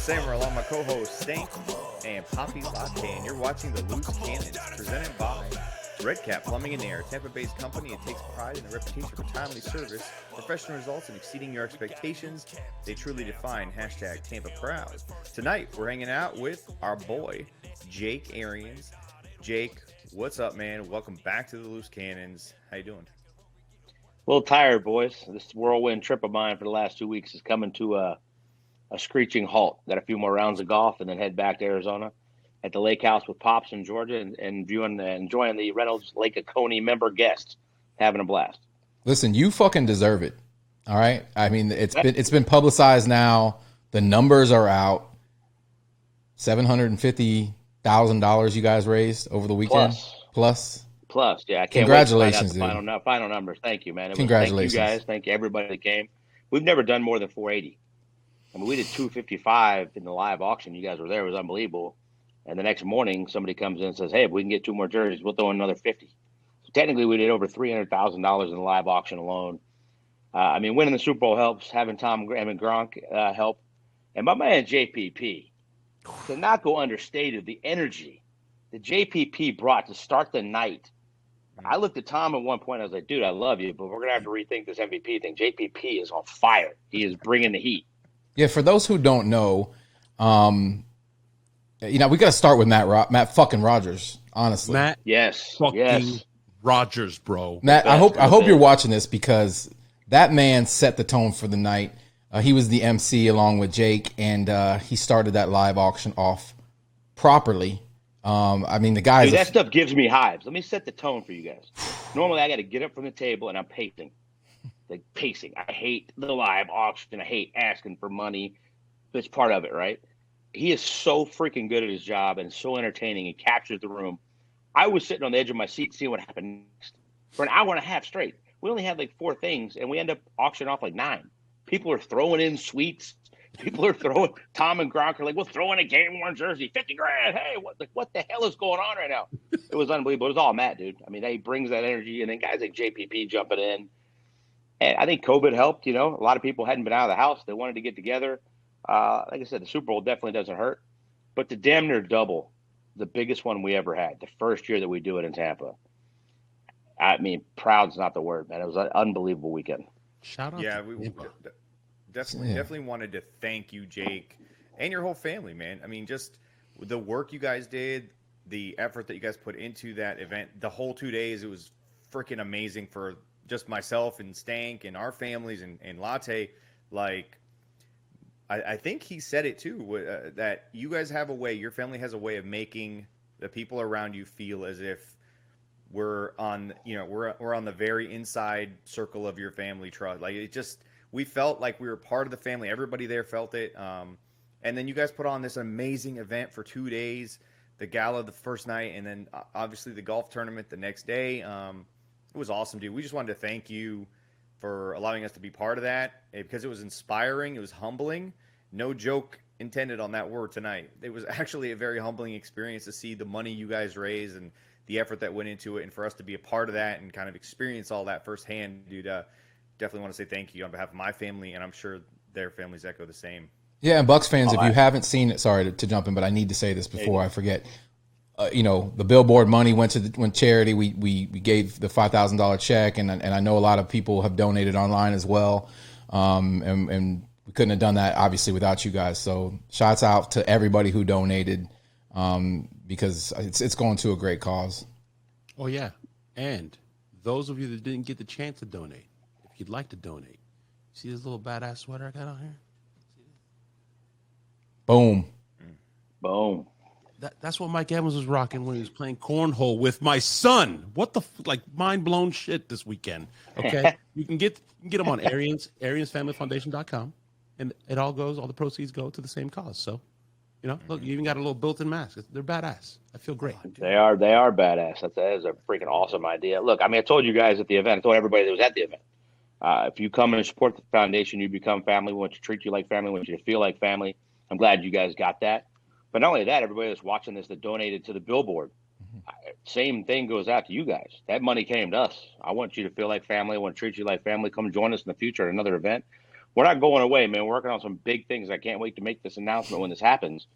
Samuel along my co-host Stank and Poppy Latte, and you're watching the Loose Cannons, presented by Red Cap Plumbing and Air, Tampa-based company. It takes pride in the reputation for timely service, professional results, and exceeding your expectations. They truly define hashtag Tampa Proud. Tonight, we're hanging out with our boy, Jake Arians. Jake, what's up, man? Welcome back to the Loose Cannons. How you doing? A little tired, boys. This whirlwind trip of mine for the last 2 weeks is coming to a screeching halt. Got a few more rounds of golf and then head back to Arizona at the lake house with Pops in Georgia and enjoying the Reynolds Lake Oconee member guests. Having a blast. Listen, you fucking deserve it. All right. I mean, it's been publicized now. The numbers are out. $750,000 you guys raised over the weekend. Plus, yeah. I can't Congratulations, wait to find out the final numbers. Thank you, man. Congratulations. Thank you guys. Thank you everybody that came. We've never done more than 480. I mean, we did 255 in the live auction. You guys were there. It was unbelievable. And the next morning, somebody comes in and says, hey, if we can get 2 more jerseys, we'll throw in another 50. So technically, we did over $300,000 in the live auction alone. I mean, winning the Super Bowl helps. Having Tom and Gronk help. And my man JPP, to not go understated, the energy that JPP brought to start the night. I looked at Tom at one point. I was like, dude, I love you, but we're going to have to rethink this MVP thing. JPP is on fire. He is bringing the heat. Yeah, for those who don't know, we got to start with Matt fucking Rogers, honestly. Matt, yes, Rogers, bro. Matt, I hope you're watching this because that man set the tone for the night. He was the MC along with Jake, and he started that live auction off properly. I mean, the guys. Dude, that stuff gives me hives. Let me set the tone for you guys. Normally, I got to get up from the table and I'm pacing. I hate the live auction. I hate asking for money. It's part of it, right? He is so freaking good at his job and so entertaining. He captures the room. I was sitting on the edge of my seat seeing what happened next for an hour and a half straight. We only had like 4 things, and we end up auctioning off like 9. People are throwing in sweets. People are throwing. Tom and Gronk are like, we'll throw in a game-worn jersey, $50,000. Hey, what the hell is going on right now? It was unbelievable. It was all Matt, dude. I mean, he brings that energy, and then guys like JPP jumping in. And I think COVID helped. A lot of people hadn't been out of the house. They wanted to get together. Like I said, the Super Bowl definitely doesn't hurt. But the damn near double, the biggest one we ever had, the first year that we do it in Tampa. I mean, proud's not the word, man. It was an unbelievable weekend. Shout out Yeah, to we definitely wanted to thank you, Jake, and your whole family, man. I mean, just the work you guys did, the effort that you guys put into that event, the whole 2 days, it was freaking amazing for just myself and Stank and our families and Latte. Like, I think he said it too, that you guys have a way, your family has a way of making the people around you feel as if we're on the very inside circle of your family trust. Like, we felt like we were part of the family. Everybody there felt it. And then you guys put on this amazing event for 2 days, the gala the first night, and then obviously the golf tournament the next day. It was awesome, dude. We just wanted to thank you for allowing us to be part of that because it was inspiring. It was humbling. No joke intended on that word tonight. It was actually a very humbling experience to see the money you guys raised and the effort that went into it, and for us to be a part of that and kind of experience all that firsthand, dude. Definitely want to say thank you on behalf of my family, and I'm sure their families echo the same. Yeah, and Bucs fans, if you haven't seen it, sorry to jump in, but I need to say this before I forget. The billboard money went charity. We gave the $5,000 check, and I know a lot of people have donated online as well. And we couldn't have done that obviously without you guys. So shouts out to everybody who donated, because it's going to a great cause. Oh yeah, and those of you that didn't get the chance to donate, if you'd like to donate, see this little badass sweater I got on here? Boom. That's what Mike Evans was rocking when he was playing cornhole with my son. What the mind blown shit this weekend. Okay, you can get them on AriansFamilyFoundation.com, and all the proceeds go to the same cause. So, look, you even got a little built-in mask. They're badass. I feel great. They are badass. That is a freaking awesome idea. Look, I mean, I told you guys at the event. I told everybody that was at the event. If you come and support the foundation, you become family. We want to treat you like family. We want you to feel like family. I'm glad you guys got that. But not only that, everybody that's watching this that donated to the billboard, same thing goes out to you guys. That money came to us. I want you to feel like family. I want to treat you like family. Come join us in the future at another event. we're not going away, man. We're working on some big things. I can't wait to make this announcement when this happens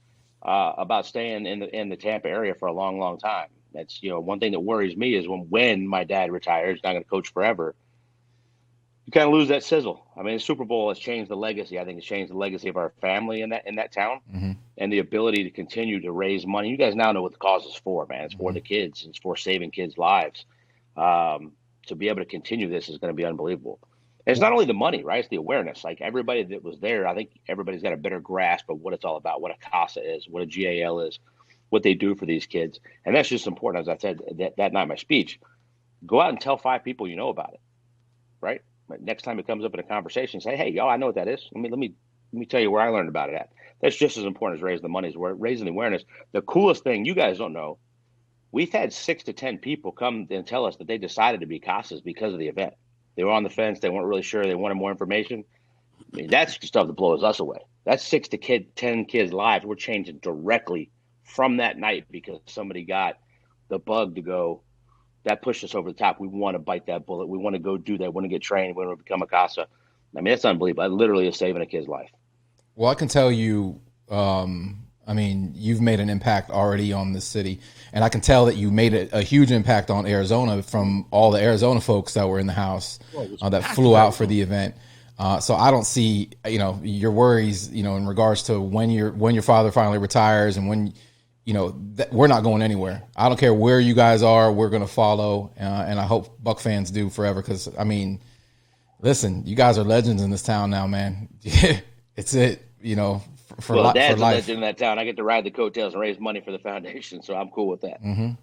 about staying in the Tampa area for a long, long time. That's, one thing that worries me is when my dad retires, not going to coach forever, you kind of lose that sizzle. I mean, the Super Bowl has changed the legacy. I think it's changed the legacy of our family in that town, and the ability to continue to raise money. You guys now know what the cause is for, man. It's for the kids. It's for saving kids' lives. To be able to continue this is going to be unbelievable. And it's not only the money, right? It's the awareness. Like everybody that was there, I think everybody's got a better grasp of what it's all about, what a CASA is, what a GAL is, what they do for these kids. And that's just important. As I said that night in my speech, go out and tell 5 people you know about it, right? Next time it comes up in a conversation, say, hey, y'all, I know what that is. Let me tell you where I learned about it at. That's just as important as raising the money, is raising the awareness. The coolest thing, you guys don't know, we've had 6 to 10 people come and tell us that they decided to be CASAs because of the event. They were on the fence. They weren't really sure. They wanted more information. I mean, that's the stuff that blows us away. That's 6 to 10 kids' lives we're changing directly from that night because somebody got the bug to go, that pushed us over the top. We want to bite that bullet. We want to go do that. We want to get trained. We want to become a CASA. I mean, that's unbelievable. It literally is saving a kid's life. Well, I can tell you, I mean, you've made an impact already on this city. And I can tell that you made a huge impact on Arizona from all the Arizona folks that were in the house that flew out for the event. So I don't see, your worries, in regards to when your father finally retires and when, we're not going anywhere. I don't care where you guys are. We're going to follow. And I hope Buck fans do forever. Cause I mean, listen, you guys are legends in this town now, man. It's it, for Dad's for a life. legend in that town. I get to ride the coattails and raise money for the foundation. So I'm cool with that. Mm-hmm. Yeah,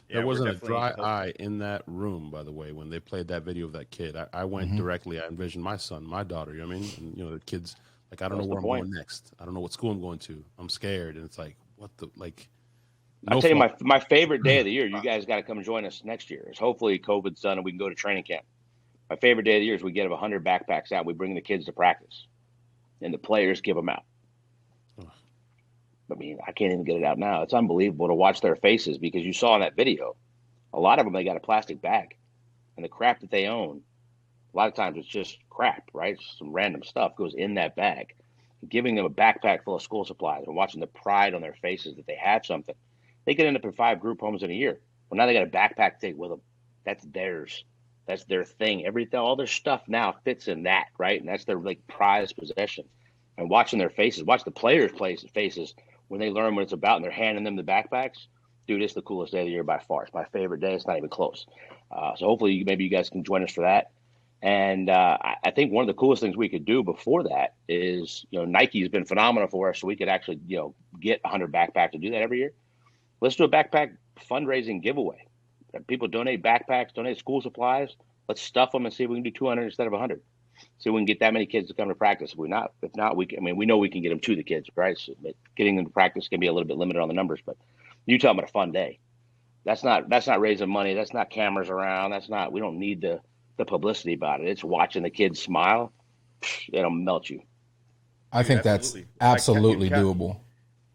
there wasn't a dry eye in that room, by the way, when they played that video of that kid. I went directly. I envisioned my son, my daughter. You know what I mean? And, the kids, like, I don't know where I'm going next. I don't know what school I'm going to. I'm scared. And it's like, what the, like. I'll tell you my favorite day of the year. You guys got to come join us next year. Is hopefully COVID's done and we can go to training camp. My favorite day of the year is we get 100 backpacks out. We bring the kids to practice, and the players give them out. I mean, I can't even get it out now. It's unbelievable to watch their faces because you saw in that video, a lot of them, they got a plastic bag, and the crap that they own, a lot of times it's just crap, right? Some random stuff goes in that bag. Giving them a backpack full of school supplies and watching the pride on their faces that they have something. They could end up in 5 group homes in a year. Well, now they got a backpack to take with them. That's theirs. That's their thing. Everything, all their stuff now fits in that, right? And that's their prized possession. And watching their faces, watch the players' faces when they learn what it's about and they're handing them the backpacks. Dude, it's the coolest day of the year by far. It's my favorite day. It's not even close. So hopefully maybe you guys can join us for that. And I think one of the coolest things we could do before that is, Nike's been phenomenal for us. So we could actually, get 100 backpacks to do that every year. Let's do a backpack fundraising giveaway. People donate backpacks, donate school supplies. Let's stuff them and see if we can do 200 instead of 100. See if we can get that many kids to come to practice. If not, we know we can get them to the kids, right? So getting them to practice can be a little bit limited on the numbers, but you talking about a fun day. That's not raising money. That's not cameras around. We don't need the publicity about it. It's watching the kids smile. It'll melt you. I think that's absolutely doable.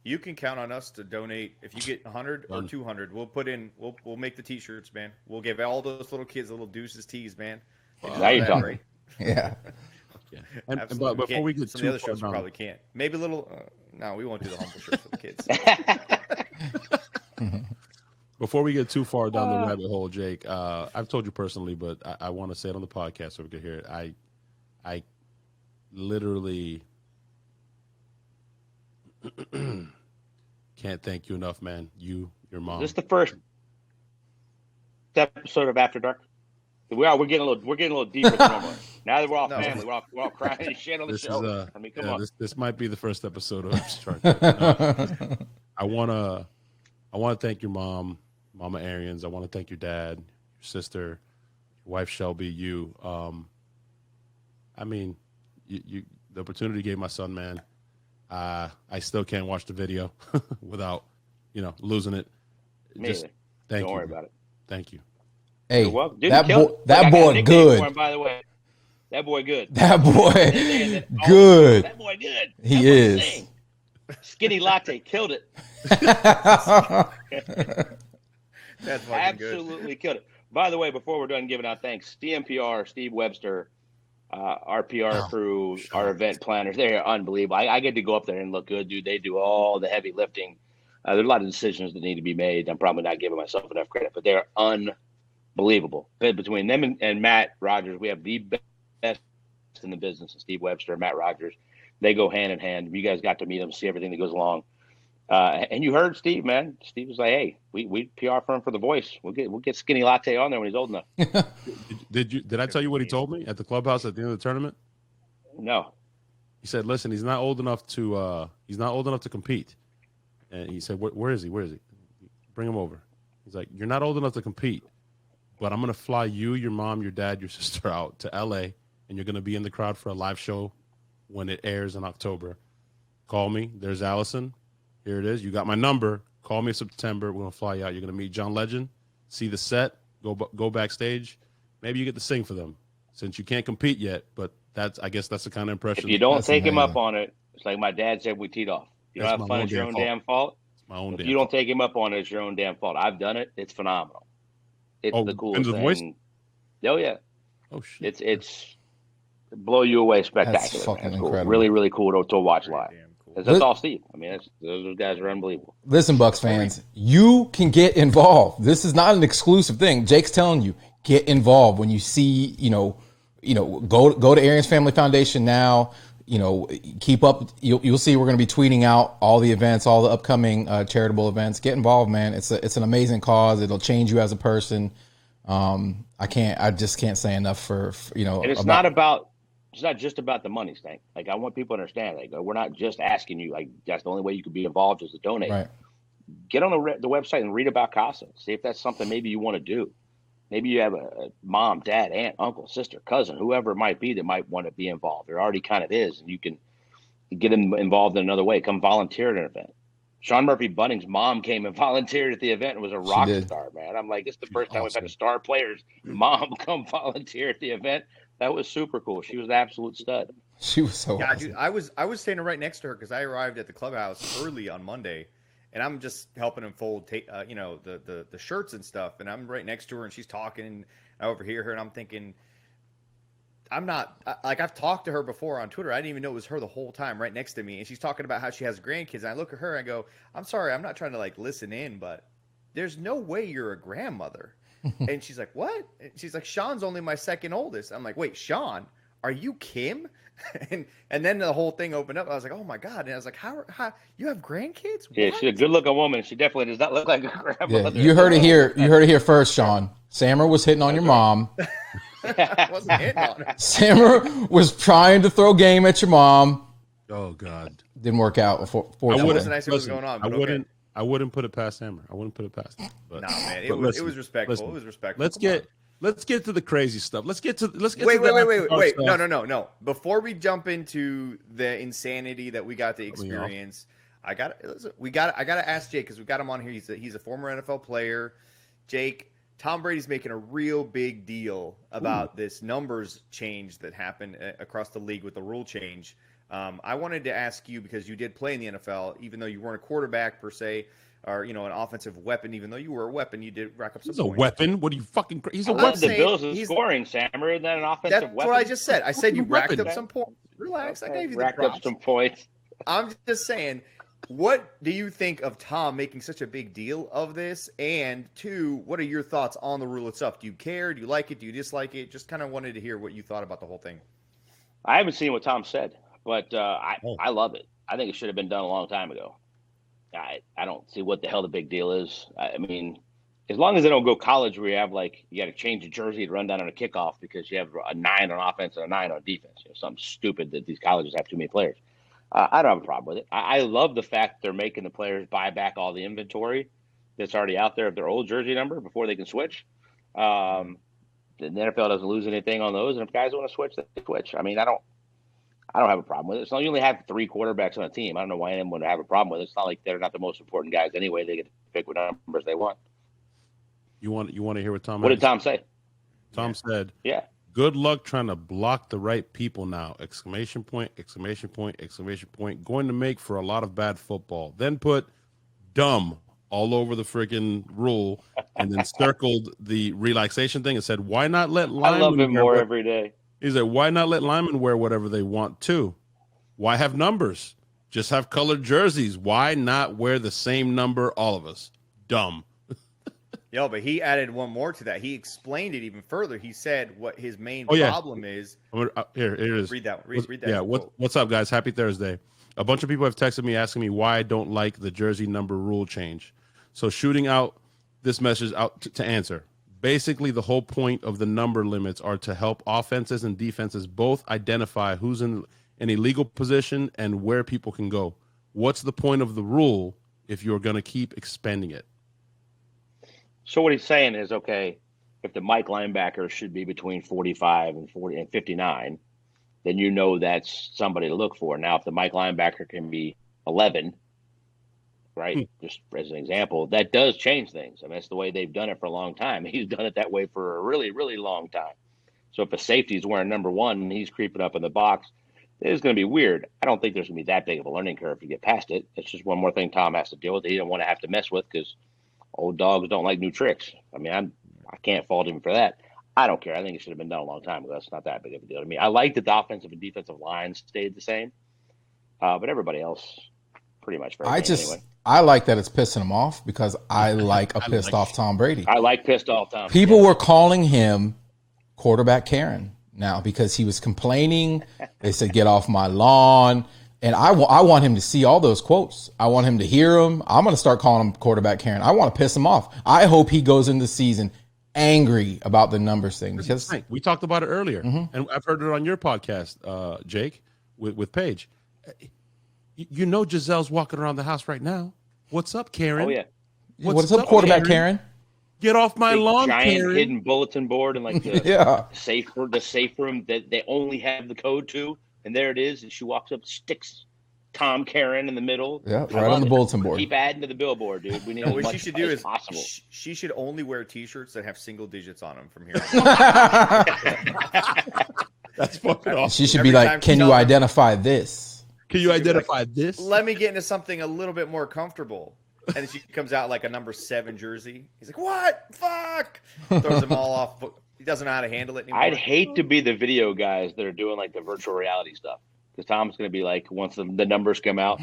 You can count on us to donate. If you get 100 or 200, we'll make the t-shirts, man. We'll give all those little kids little Deuces tees, man. Now you're talking. Right? Yeah. Yeah. But before we get some too of the other far shows, we down, probably can't. Maybe a little. No, we won't do the humble shirts for the kids. before we get too far down the rabbit hole, Jake, I've told you personally, but I want to say it on the podcast so we can hear it. I literally can't thank you enough, man. Your mom. Is this the first episode of After Dark? We're getting a little deeper than normal. Now that we're all family, we're all crying and shit on the show. Come on. This might be the first episode of After Dark. I wanna thank your mom, Mama Arians. I want to thank your dad, your sister, your wife Shelby, you. I mean, you the opportunity you gave my son, man. I still can't watch the video without, losing it. Just thank you. Don't worry about it. Thank you. Hey, Dude, that boy good. Him, by the way, that boy good. That boy good. That boy good. He is. Skinny latte killed it. That's absolutely killed it. By the way, before we're done giving out thanks, DMPR, Steve Webster, Our PR crew, our event planners, they're unbelievable. I get to go up there and look good, dude. They do all the heavy lifting. There's a lot of decisions that need to be made. I'm probably not giving myself enough credit, but they're unbelievable. Between them and Matt Rogers, we have the best in the business. And Steve Webster and Matt Rogers, they go hand in hand. You guys got to meet them, see everything that goes along. And you heard Steve, man. Steve was like, "Hey, we PR for him for the voice. We'll get Skinny Latte on there when he's old enough." Did I tell you what he told me at the clubhouse at the end of the tournament? No. He said, "Listen, he's not old enough to compete." And he said, "Where is he? Where is he? Bring him over." He's like, "You're not old enough to compete, but I'm gonna fly you, your mom, your dad, your sister out to LA, and you're gonna be in the crowd for a live show when it airs in October. Call me. There's Allison. Here it is. You got my number. Call me in September. We're gonna fly you out. You're gonna meet John Legend, see the set, go backstage. Maybe you get to sing for them, since you can't compete yet. But I guess that's the kind of impression. If you don't take him up on it, it's like my dad said. We teed off. You don't have fun. It's your own damn fault. It's my own. If you don't take him up on it, it's your own damn fault. I've done it. It's phenomenal. It's the coolest thing. Voice? Oh yeah. Oh shit. It's blow you away spectacular. That's fucking cool. incredible. Really, really cool to watch live. Cool. That's all Steve. I mean, those guys are unbelievable. Listen, Bucs fans, you can get involved. This is not an exclusive thing. Jake's telling you, get involved when you see, go to Arians Family Foundation now. Keep up. You'll see we're going to be tweeting out all the events, all the upcoming charitable events. Get involved, man. It's an amazing cause. It'll change you as a person. I just can't say enough for. And it's not just about the money, Stank. Like, I want people to understand, like, we're not just asking you, like, that's the only way you could be involved is to donate. Right. Get on the website and read about CASA. See if that's something maybe you want to do. Maybe you have a mom, dad, aunt, uncle, sister, cousin, whoever it might be that might want to be involved. There already kind of is, and you can get them involved in another way. Come volunteer at an event. Sean Murphy Bunning's mom came and volunteered at the event and was a rock star, man. I'm like, it's the first time we've had a star player's mom come volunteer at the event. That was super cool. She was an absolute stud. She was so awesome. Dude, I was standing right next to her because I arrived at the clubhouse early on Monday, and I'm just helping him fold, the shirts and stuff. And I'm right next to her, and she's talking, and I overhear her, and I'm thinking, I've talked to her before on Twitter. I didn't even know it was her the whole time, right next to me, and she's talking about how she has grandkids. And I look at her and I go, I'm sorry, I'm not trying to listen in, but there's no way you're a grandmother. And she's like, what? And she's like, Sean's only my second oldest. I'm like, wait, Sean, are you Kim? and then the whole thing opened up. I was like, oh my God. And I was like, how you have grandkids? Yeah, she's a good looking woman. She definitely does not look like a grandmother. Yeah, you heard it here first, Sean. Sammer was hitting on your mom. I wasn't hitting on her. Sammer was trying to throw game at your mom. Oh God. Didn't work out. That wasn't actually what was going on. But I wouldn't put it past Hammer. I wouldn't put it past him. But, nah, man, it was respectful. Listen, it was respectful. Let's get to the crazy stuff. Let's get to wait. No. Before we jump into the insanity that we got to experience, I gotta ask Jake, because we got him on here. He's a former NFL player. Jake, Tom Brady's making a real big deal about this numbers change that happened across the league with the rule change. I wanted to ask you, because you did play in the NFL, even though you weren't a quarterback per se, or an offensive weapon. Even though you were a weapon, you did rack up some points. He's a weapon. What are you fucking? He's a weapon. The Bills is scoring, Sammer, and then an offensive weapon. That's what I just said. I said you racked up some points. Relax. I gave you the props. Racked up some points. I'm just saying. What do you think of Tom making such a big deal of this? And two, what are your thoughts on the rule itself? Do you care? Do you like it? Do you dislike it? Just kind of wanted to hear what you thought about the whole thing. I haven't seen what Tom said, but I love it. I think it should have been done a long time ago. I don't see what the hell the big deal is. I mean, as long as they don't go college where you have you got to change a jersey to run down on a kickoff because you have a 9 on offense and a 9 on defense. Something stupid that these colleges have too many players. I don't have a problem with it. I love the fact they're making the players buy back all the inventory that's already out there of their old jersey number before they can switch. The NFL doesn't lose anything on those, and if guys want to switch, they switch. I mean, I don't have a problem with it. So you only have 3 quarterbacks on a team. I don't know why anyone would have a problem with it. It's not like they're not the most important guys anyway. They get to pick what numbers they want. You want to hear what Tom? What did Tom say? Tom said, "Yeah, good luck trying to block the right people now! ! ! Going to make for a lot of bad football." Then put dumb all over the freaking rule, and then circled the relaxation thing and said, "Why not let linemen?" I love him more every day. He's like, why not let linemen wear whatever they want too? Why have numbers? Just have colored jerseys. Why not wear the same number, all of us? Dumb. Yo, but he added one more to that. He explained it even further. He said what his main problem is. Here it is. Read that. Read that. Yeah. What's up, guys? Happy Thursday. A bunch of people have texted me asking me why I don't like the jersey number rule change. So shooting out this message out to answer. Basically, the whole point of the number limits are to help offenses and defenses both identify who's in a legal position and where people can go. What's the point of the rule if you're going to keep expanding it? So what he's saying is, okay, if the Mike linebacker should be between 45 and 59, then you know that's somebody to look for. Now, if the Mike linebacker can be 11, right, just as an example, that does change things. I mean, that's the way they've done it for a long time. He's done it that way for a really, really long time. So if a safety is wearing number 1 and he's creeping up in the box, it's going to be weird. I don't think there's going to be that big of a learning curve to get past it. It's just one more thing Tom has to deal with. He don't want to have to mess with because old dogs don't like new tricks. I mean, I can't fault him for that. I don't care. I think it should have been done a long time ago. That's not that big of a deal to me. I like that the offensive and defensive lines stayed the same, but everybody else pretty much. I like that it's pissing him off because I like a pissed off Tom Brady. I like pissed off Tom. People were calling him quarterback Karen now because he was complaining. They said, "Get off my lawn." And I want him to see all those quotes. I want him to hear them. I'm going to start calling him quarterback Karen. I want to piss him off. I hope he goes into the season angry about the numbers thing. Because we talked about it earlier, and I've heard it on your podcast, Jake, with Paige. You know Giselle's walking around the house right now. What's up, Karen? Oh, yeah. What's up, quarterback Karen? Get off my lawn, giant Karen. Hidden bulletin board and like the safe room that they only have the code to. And there it is. And she walks up, sticks Tom Karen in the middle. Yeah, right on the bulletin board. Keep adding to the billboard, dude. We need what she should do is possible. She should only wear T-shirts that have single digits on them from here. That's fucking awesome. She should be like, "Can you identify this? Can you identify this? Let me get into something a little bit more comfortable." And then she comes out like a number 7 jersey. He's like, "What? Fuck!" Throws them all off. He doesn't know how to handle it anymore. I'd hate to be the video guys that are doing like the virtual reality stuff because Tom's going to be like, once the numbers come out,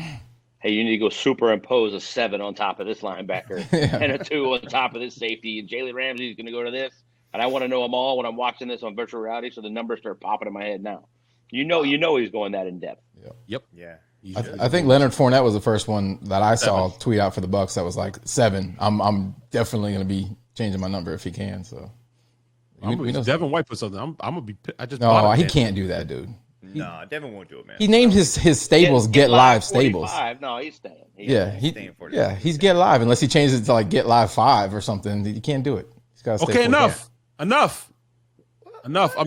hey, you need to go superimpose a 7 on top of this linebacker and a 2 on top of this safety. And Jalen Ramsey's going to go to this. And I want to know them all when I'm watching this on virtual reality. So the numbers start popping in my head now. You know, he's going that in depth. Yep. Yeah. I think Leonard Fournette was the first one that I saw tweet out for the Bucs that was like 7. I'm definitely going to be changing my number if he can. So. Devin White put something. I'm gonna be. He can't do that, dude. No, Devin won't do it, man. He named his stables Get Live Stables. No, he's staying. He's Get Live unless he changes it to like Get Live 5 or something. You can't do it. He's got to stay. Okay, enough.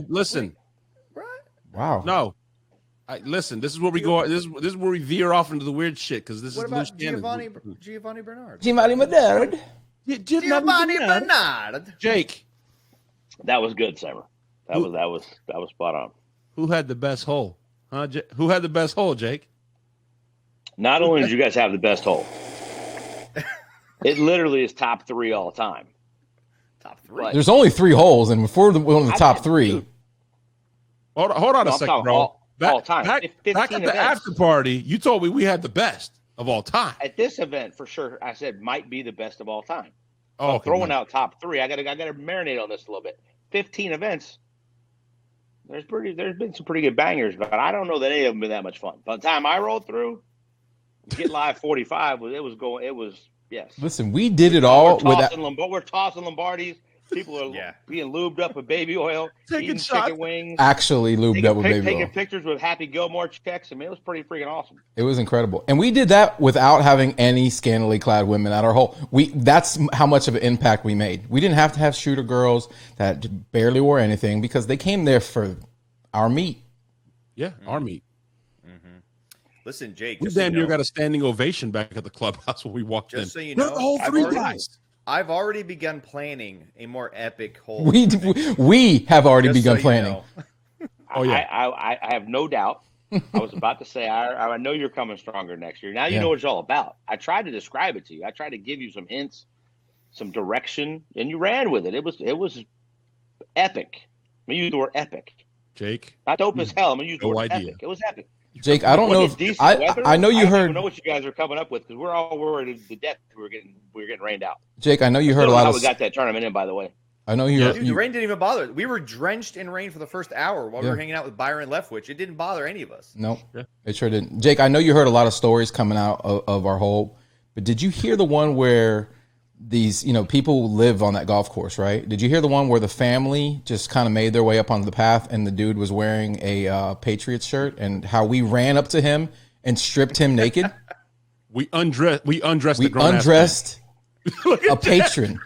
Listen. Wow. No. Listen. This is where we go. This is where we veer off into the weird shit because this what is about Giovanni Bernard. Giovanni Bernard. Giovanni Bernard. Jake. That was good, Simmer. That was spot on. Who had the best hole? Who had the best hole, Jake? Not only did you guys have the best hole, it literally is top 3 all time. Top 3. There's only 3 holes, and before one of the top 3. Hold on a second, bro. All time. Back at the after party, you told me we had the best of all time. At this event, for sure, I said might be the best of all time. Oh, okay, throwing out top 3, I got to marinate on this a little bit. 15 events. There's been some pretty good bangers, but I don't know that any of them been that much fun. By the time I rolled through, Get Live 45 yes. Listen, we did it all we're tossing Lombardis. People are being lubed up with baby oil, taking chicken wings. Actually lubed up with baby oil. Taking pictures with Happy Gilmore checks. I mean, it was pretty freaking awesome. It was incredible. And we did that without having any scantily clad women at our hole. That's how much of an impact we made. We didn't have to have shooter girls that barely wore anything because they came there for our meat. Yeah, our meat. Listen, Jake. We damn near got a standing ovation back at the clubhouse when we walked in. Just so you know, the whole 3 guys. I've already begun planning a more epic hole. We have already begun planning. Oh yeah, I have no doubt. I was about to say I know you're coming stronger next year. Now you know what it's all about. I tried to describe it to you. I tried to give you some hints, some direction, and you ran with it. It was epic. I mean, you used the word epic. Jake. Not dope as hell. I'm gonna use the No word idea. epic. It was epic. Jake, I don't know if Decent I weather. I know you I don't heard. even know what you guys are coming up with because we're all worried to death. We were getting rained out. Jake, I know you heard a Still lot how of. we got that tournament in, by the way. I know you. Dude, the rain didn't even bother. We were drenched in rain for the first hour while we were hanging out with Byron Leftwich. It didn't bother any of us. Nope, it sure didn't. Jake, I know you heard a lot of stories coming out of our hole, but did you hear the one where these, people live on that golf course, right? Did you hear the one where the family just kind of made their way up onto the path and the dude was wearing a Patriots shirt and how we ran up to him and stripped him naked? We undressed. We undressed. A patron.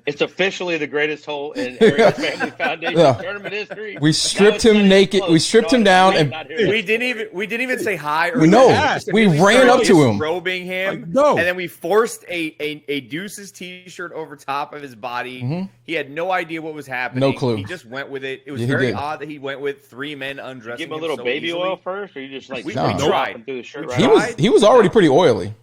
It's officially the greatest hole in Arians Family Foundation tournament history. We stripped him naked. We stripped him down, and we didn't even say hi. Or we ran up to him, robing him. No, and then we forced a Deuces T-shirt over top of his body. Mm-hmm. He had no idea what was happening. No clue. He just went with it. It was very odd that he went with three men undressing. Give him a little baby oil first, or you just like we tried through the shirt right he was already pretty oily.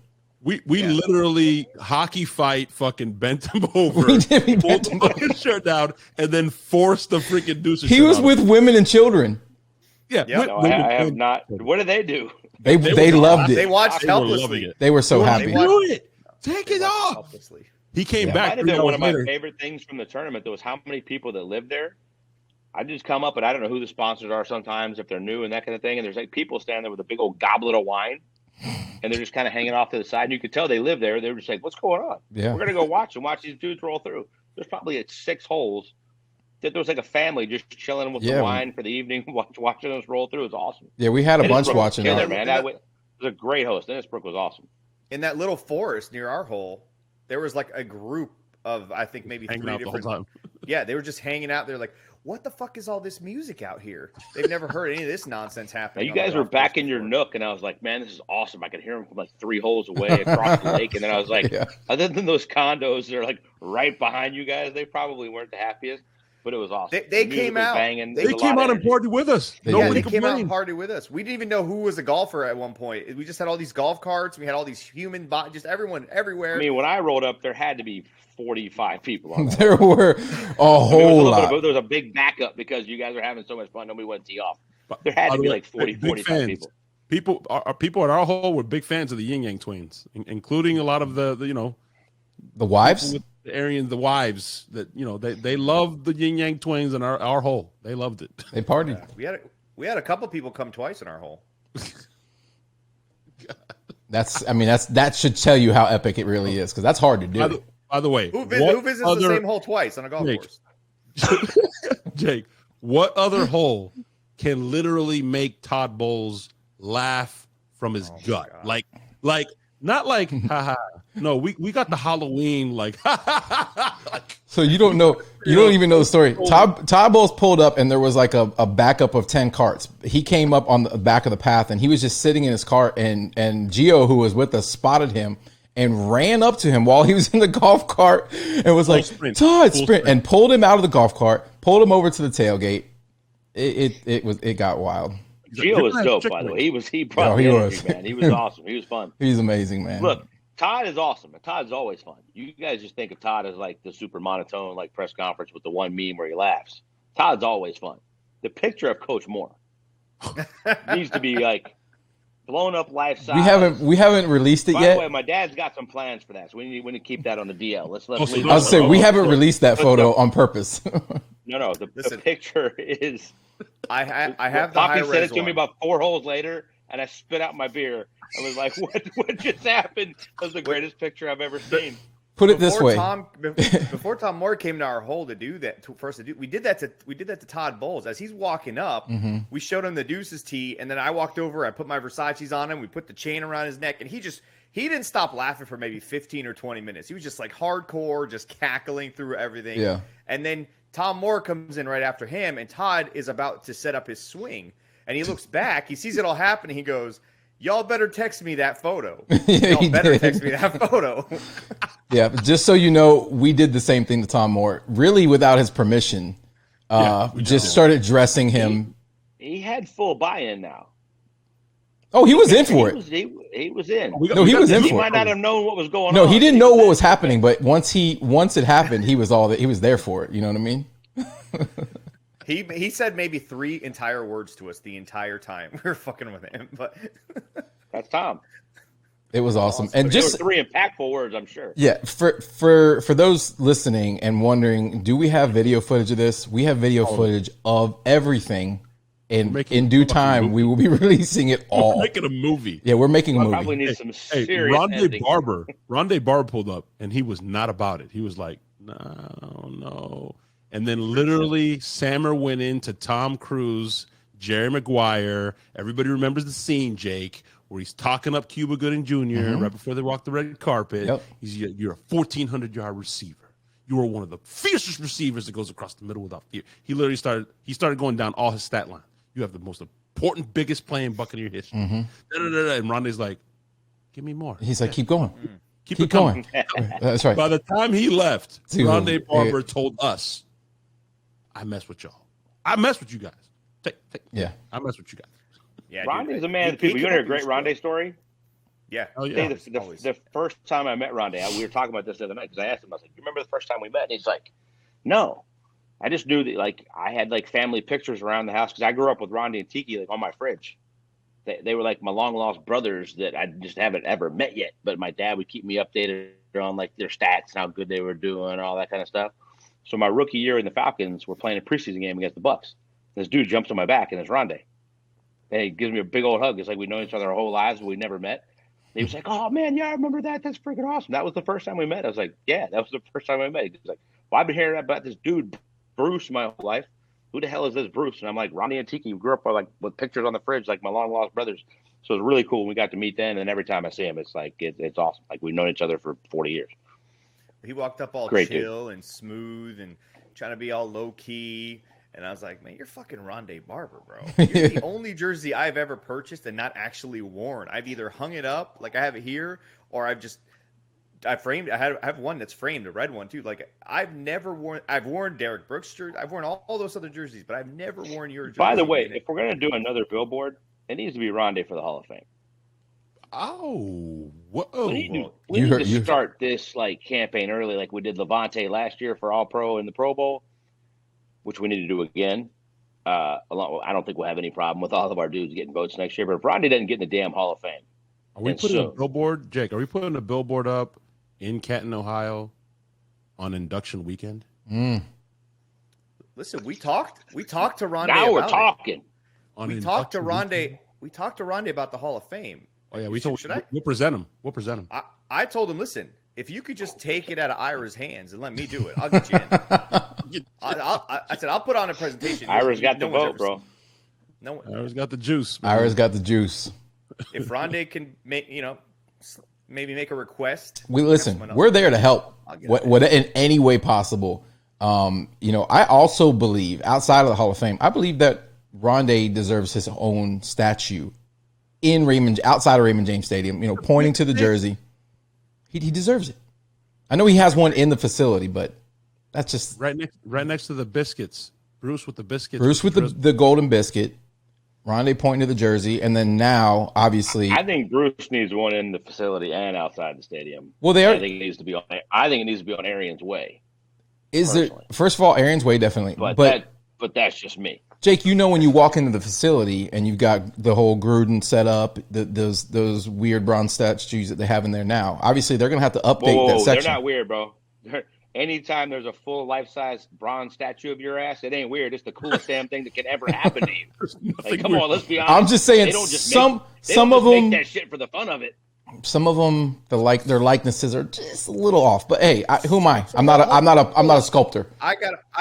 We literally hockey fight fucking bent him over, pulled the fucking shirt down, and then forced the freaking Deuces. He was with women and children. Yeah, no, I have not. What did they do? They loved it. They watched helplessly. They were so happy. Do it. Take it off. Helplessly. He came back. Might have been one of my favorite things from the tournament. There was how many people that lived there. I just come up and I don't know who the sponsors are sometimes if they're new and that kind of thing. And there's like people standing there with a big old goblet of wine. And they're just kind of hanging off to the side. And you could tell they live there. They were just like, what's going on? Yeah. We're going to go watch these dudes roll through. There's probably like 6 holes. There was like a family just chilling with the wine for the evening, watching us roll through. It was awesome. Yeah, we had a bunch watching that. Man, it was a great host. Innisbrook was awesome. In that little forest near our hole, there was like a group of, I think, maybe hanging 3 out different. The whole time. Yeah, they were just hanging out there like, what the fuck is all this music out here? They've never heard any of this nonsense happening. Now, you guys were back in your nook, and I was like, man, this is awesome. I could hear them from like 3 holes away across the lake. And then I was like, other than those condos that are like right behind you guys, they probably weren't the happiest, but it was awesome. They came out. Banging. They came out and partied with us. They came out and partied with us. We didn't even know who was a golfer at one point. We just had all these golf carts. We had all these human bodies, just everyone everywhere. I mean, when I rolled up, there had to be 45 people on that. There were a whole lot. There was a big backup because you guys were having so much fun. Nobody went tee off. There had to be like 45 fans. People at our hole were big fans of the Yin Yang Twins, including a lot of the the wives, the Arians, the wives that they loved the Yin Yang Twins and our hole. They loved it. They partied. Yeah, we had a couple people come twice in our hole. That should tell you how epic it really is because that's hard to do. By the way, who visits the same hole twice on a golf course? Jake, what other hole can literally make Todd Bowles laugh from his gut? Like not like haha. No, we got the Halloween like So you don't know, you don't even know the story. Todd Bowles pulled up and there was like a backup of 10 carts. He came up on the back of the path and he was just sitting in his cart and Gio, who was with us, spotted him and ran up to him while he was in the golf cart and was like, Todd, sprint, and pulled him out of the golf cart, pulled him over to the tailgate. It got wild. Gio was dope, by the way. He brought the energy, man. He was awesome. He was fun. He's amazing, man. Look, Todd is awesome. Todd's always fun. You guys just think of Todd as like the super monotone, like press conference with the one meme where he laughs. Todd's always fun. The picture of Coach Moore needs to be like blown up life size. We haven't released it yet. By the way, my dad's got some plans for that, so we need to keep that on the DL. I was saying we haven't released that photo on purpose. No. The picture is. I have the Poppy high-res said it to one. me about 4 holes later, and I spit out my beer. I was like, "What just happened?" That was the greatest picture I've ever seen. Put it this way: before Tom Moore came to our hole to do that, we did that to Todd Bowles. As he's walking up, we showed him the Deuces tee, and then I walked over. I put my Versace's on him. We put the chain around his neck, and he didn't stop laughing for maybe 15 or 20 minutes. He was just like hardcore, just cackling through everything. Yeah, and then Tom Moore comes in right after him, and Todd is about to set up his swing, and he looks back. He sees it all happening. He goes, y'all better text me that photo. Y'all better text me that photo. Yeah, just so you know, we did the same thing to Tom Moore, really without his permission. Just started dressing him. He had full buy-in now. Oh, he was in for it. He was in. No, he was in for it. He might not have known what was going on. No, he didn't know what was happening, but once it happened, he was there for it. You know what I mean? He said maybe 3 entire words to us the entire time we were fucking with him, but That's Tom. It was awesome. And There just were 3 impactful words, I'm sure. yeah, for those listening and wondering, do we have video footage of this? We have video footage of everything. And in due time, we will be releasing it all. We're making a movie. Yeah, we're making a movie. Probably need some serious Rondé Barber pulled up, and he was not about it. He was like, no. And then literally, Sammer went into Tom Cruise, Jerry Maguire. Everybody remembers the scene, Jake, where he's talking up Cuba Gooding Jr. Right before they walk the red carpet. Yep. You're a 1,400-yard receiver. You are one of the fiercest receivers that goes across the middle without fear. He literally started going down all his stat line. You have the most important, biggest play in Buccaneer history. And Rondé's like, give me more. He's like, keep going. Keep it going. That's right. By the time he left, Rondé Barber told us, I mess with y'all. I mess with you guys. Yeah. I mess with you guys. yeah, Rondé's a man of people. You want to hear a great Rondé story? Yeah. Oh, yeah. The first time I met Rondé, we were talking about this the other night because I asked him, I was like, you remember the first time we met? And he's like, no. I just knew that, like, I had, like, family pictures around the house because I grew up with Rondé and Tiki, like, on my fridge. They were, like, my long-lost brothers that I just haven't ever met yet. But my dad would keep me updated on, like, their stats and how good they were doing and all that kind of stuff. So my rookie year in the Falcons, we're playing a preseason game against the Bucs. This dude jumps on my back, and it's Rondé. And he gives me a big old hug. It's like we've known each other our whole lives, but we never met. And he was like, oh, man, yeah, I remember that. That's freaking awesome. That was the first time we met. I was like, yeah, that was the first time we met. He was like, well, I've been hearing about this dude, Bruce, my whole life. Who the hell is this Bruce? And I'm like, Rondé and Tiki grew up with pictures on the fridge, like my long lost brothers. So it was really cool. We got to meet then, and every time I see him, it's like it's awesome. Like we've known each other for 40 years. He walked up all Great chill and smooth and trying to be all low key. And I was like, man, you're fucking Rondé Barber, bro. You're the only jersey I've ever purchased and not actually worn. I've either hung it up, like I have it here, or I framed. I have one that's framed, a red one too. Like I've worn Derek Brooks' jersey. I've worn all those other jerseys, but I've never worn your jersey. By the way, if we're gonna do another billboard, it needs to be Rondé for the Hall of Fame. Oh, whoa! We need to start this like campaign early, like we did Levante last year for All Pro in the Pro Bowl, which we need to do again. I don't think we'll have any problem with all of our dudes getting votes next year. But if Rondé doesn't get in the damn Hall of Fame, are we putting a billboard, Jake? Are we putting a billboard up in Canton, Ohio, on induction weekend? Listen, we talked to Rondé. Now we're talking. We talked to Rondé about the Hall of Fame. Oh yeah, we'll present him. We'll present him. I told him, listen, if you could just take it out of Ira's hands and let me do it, I'll get you in. I said I'll put on a presentation. Ira's got the vote, bro. No one. Ira's got the juice. Man. Ira's got the juice. If Rondé can maybe make a request. We're there to help. What in any way possible. I also believe outside of the Hall of Fame, I believe that Rondé deserves his own statue outside of Raymond James Stadium. Pointing to the jersey, he deserves it. I know he has one in the facility, but that's just right next to the biscuits. Bruce with the biscuits. Bruce with the golden biscuit. Rondé pointing to the jersey, and then now, obviously, I think Bruce needs one in the facility and outside the stadium. Well, I think it needs to be on Arians Way. Is it? First of all, Arians Way definitely, but that's just me. Jake, when you walk into the facility and you've got the whole Gruden set up, those weird bronze statues that they have in there now. Obviously, they're going to have to update that section. They're not weird, bro. Anytime there's a full life-size bronze statue of your ass, it ain't weird. It's the coolest damn thing that can ever happen to you. Like, come on, let's be honest. I'm just saying, some of them make that shit for the fun of it. Some of them, their likenesses are just a little off. But hey, who am I? I'm not a sculptor. I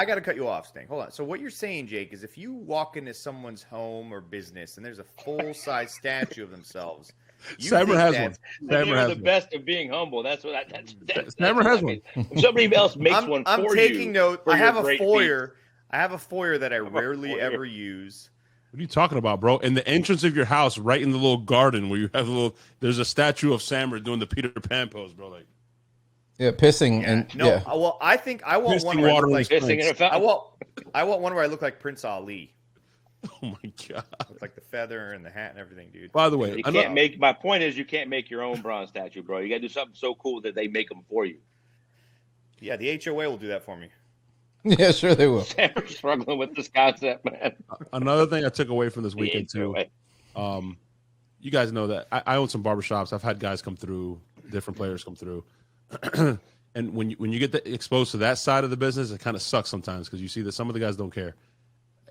gotta cut you off, Sting. Hold on. So what you're saying, Jake, is if you walk into someone's home or business and there's a full-size statue of themselves, Sammer has one. Sammer has the best of being humble. That's Sammer has one. If somebody else makes one for you. I'm taking note. I have a foyer. Feet. I have a foyer that I rarely ever use. What are you talking about, bro? In the entrance of your house, right in the little garden where you have there's a statue of Sammer doing the Peter Pan pose, bro. Like, yeah, pissing and yeah. Well, I think I want one where I look like pissing in a fountain. I want one where I look like Prince Ali. Oh my god! With like the feather and the hat and everything, dude. By the way, my point is you can't make your own bronze statue, bro. You got to do something so cool that they make them for you. Yeah, the HOA will do that for me. Yeah, sure they will. Sam's struggling with this concept, man. Another thing I took away from this weekend too. You guys know that I own some barbershops. I've had guys come through, different players come through, and when you get exposed to that side of the business, it kind of sucks sometimes because you see that some of the guys don't care.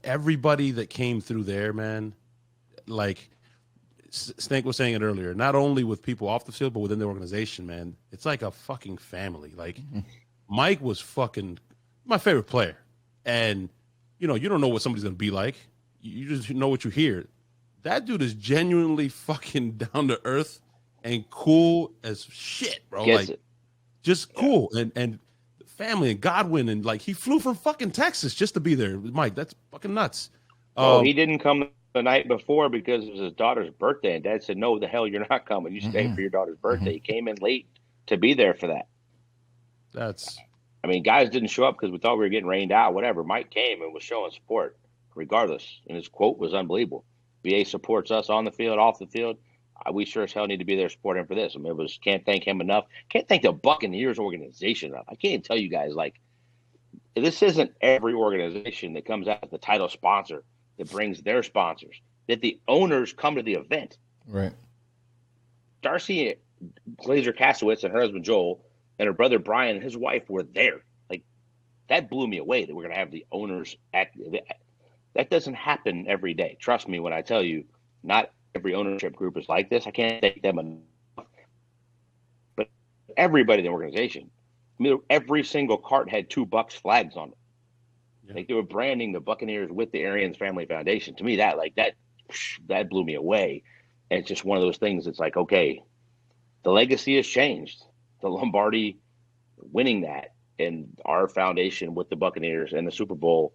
Everybody that came through there, man, like Stank was saying it earlier, not only with people off the field but within the organization, man, it's like a fucking family. Like Mike was fucking my favorite player, and you don't know what somebody's gonna be like. You just know what you hear. That dude is genuinely fucking down to earth and cool as shit, bro. Just cool. And family and Godwin, and like he flew from fucking Texas just to be there. Mike, that's fucking nuts. Oh, he didn't come the night before because it was his daughter's birthday, and Dad said, "No, the hell, you're not coming. You stay for your daughter's birthday." He came in late to be there for that. I mean, guys didn't show up because we thought we were getting rained out. Whatever. Mike came and was showing support, regardless, and his quote was unbelievable. VA supports us on the field, off the field. We sure as hell need to be there supporting him for this. I mean, can't thank him enough. Can't thank the Buccaneers organization enough. I can't even tell you guys, like, this isn't every organization that comes out as the title sponsor that brings their sponsors, that the owners come to the event. Right. Darcy Glazer Kasowitz and her husband Joel and her brother Brian and his wife were there. Like, that blew me away that we're going to have the owners at that doesn't happen every day. Trust me when I tell you, not every ownership group is like this. I can't thank them enough. But everybody in the organization, I mean, every single cart had 2 Bucs flags on it. Yeah. Like, they were branding the Buccaneers with the Arians Family Foundation. To me, that blew me away. And it's just one of those things. It's like, okay, the legacy has changed. The Lombardi winning that and our foundation with the Buccaneers and the Super Bowl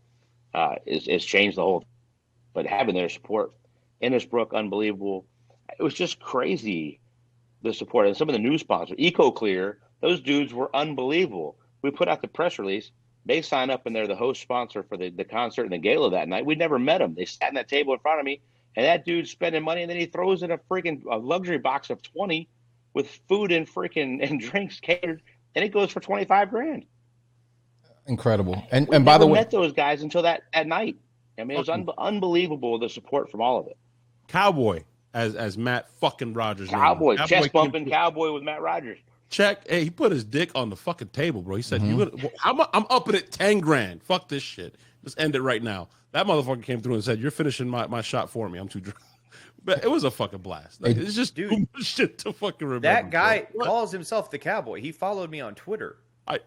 is changed the whole thing. But having their support, Innisbrook, unbelievable. It was just crazy, the support. And some of the new sponsors, EcoClear, those dudes were unbelievable. We put out the press release. They signed up and they're the host sponsor for the concert and the gala that night. We'd never met them. They sat in that table in front of me, and that dude's spending money, and then he throws in a luxury box of 20 with food and and drinks catered, and it goes for $25,000. Incredible. And by the way, met those guys until that night. I mean, it was unbelievable, the support from all of it. Cowboy, as Matt fucking Rogers. Cowboy, chest bumping Cowboy with Matt Rogers. Check. Hey, he put his dick on the fucking table, bro. He said, I'm up at $10,000. Fuck this shit. Let's end it right now. That motherfucker came through and said, "You're finishing my shot for me. I'm too drunk." But it was a fucking blast. Like, it's just too much shit to fucking remember. That guy calls himself the Cowboy. He followed me on Twitter.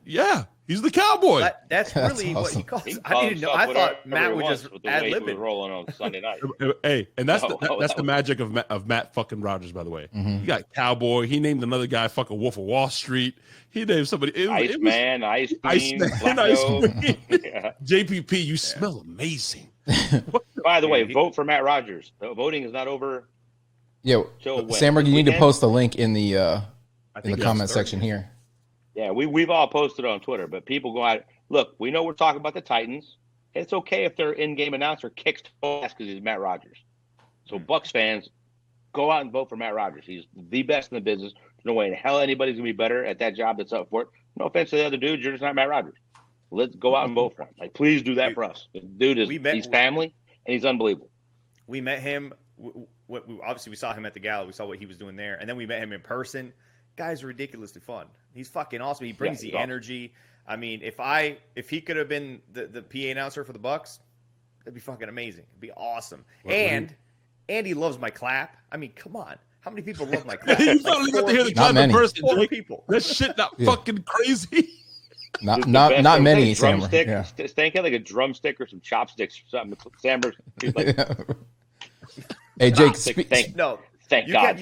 Yeah, he's the Cowboy. That's really what he calls. I didn't know. I thought Matt would just ad-libbing. Rolling on Sunday night. Hey, and that's the magic of Matt fucking Rogers, by the way. You got Cowboy. He named another guy fucking Wolf of Wall Street. He named somebody Iceman, Ice Queen. Yeah. JPP, you smell amazing. By the way, vote for Matt Rogers. The voting is not over. Yeah, Sammer, you need to post the link in the comment section here. Yeah, we've all posted on Twitter, but people go out. Look, we know we're talking about the Titans. It's okay if their in-game announcer kicks ass because he's Matt Rogers. So Bucs fans, go out and vote for Matt Rogers. He's the best in the business. There's no way in hell anybody's gonna be better at that job that's up for it. No offense to the other dudes, you're just not Matt Rogers. Let's go out and vote for him. Like, please do that for us. The dude he's family and he's unbelievable. We met him. Obviously, we saw him at the gala. We saw what he was doing there, and then we met him in person. Guy's ridiculously fun. He's fucking awesome. He brings the energy. I mean, if he could have been the PA announcer for the Bucs, that'd be fucking amazing. It'd be awesome. And he loves my clap. I mean, come on. How many people love my clap? You finally got to hear the clap in person. 4 people. That shit not fucking crazy. Not many, Sammer. Yeah. Stank had like a drumstick or some chopsticks or something. Sammer's like, hey, Jake. Thank God.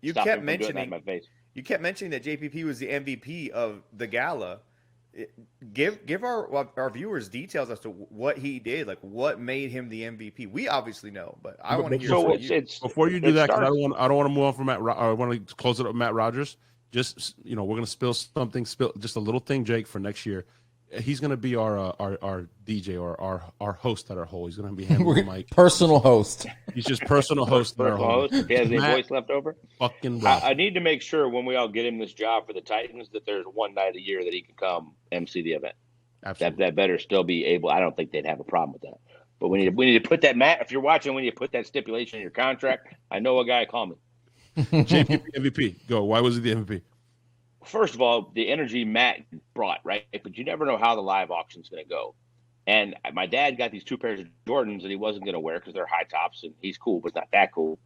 You kept mentioning my face. You kept mentioning that JPP was the MVP of the gala. Give our viewers details as to what he did, like what made him the MVP. We obviously know, but I want to hear from you. Before you do that, because I don't want to move on from Matt. I want to close it up with Matt Rogers. Just we're going to spill just a little thing, Jake, for next year. He's going to be our DJ or our host at our hole. He's going to be handling the mic. Personal host. He's just personal host at our hole. If he has any voice left over. Fucking I need to make sure when we all get him this job for the Titans that there's one night a year that he can come MC the event. Absolutely. That better still be able. I don't think they'd have a problem with that. But we need to put that, Matt. If you're watching, we need to put that stipulation in your contract. I know a guy. Call me. JPP MVP. Go. Why was he the MVP? First of all, the energy Matt brought, right? But you never know how the live auction's going to go. And my dad got these 2 pairs of Jordans that he wasn't going to wear because they're high tops, and he's cool, but not that cool.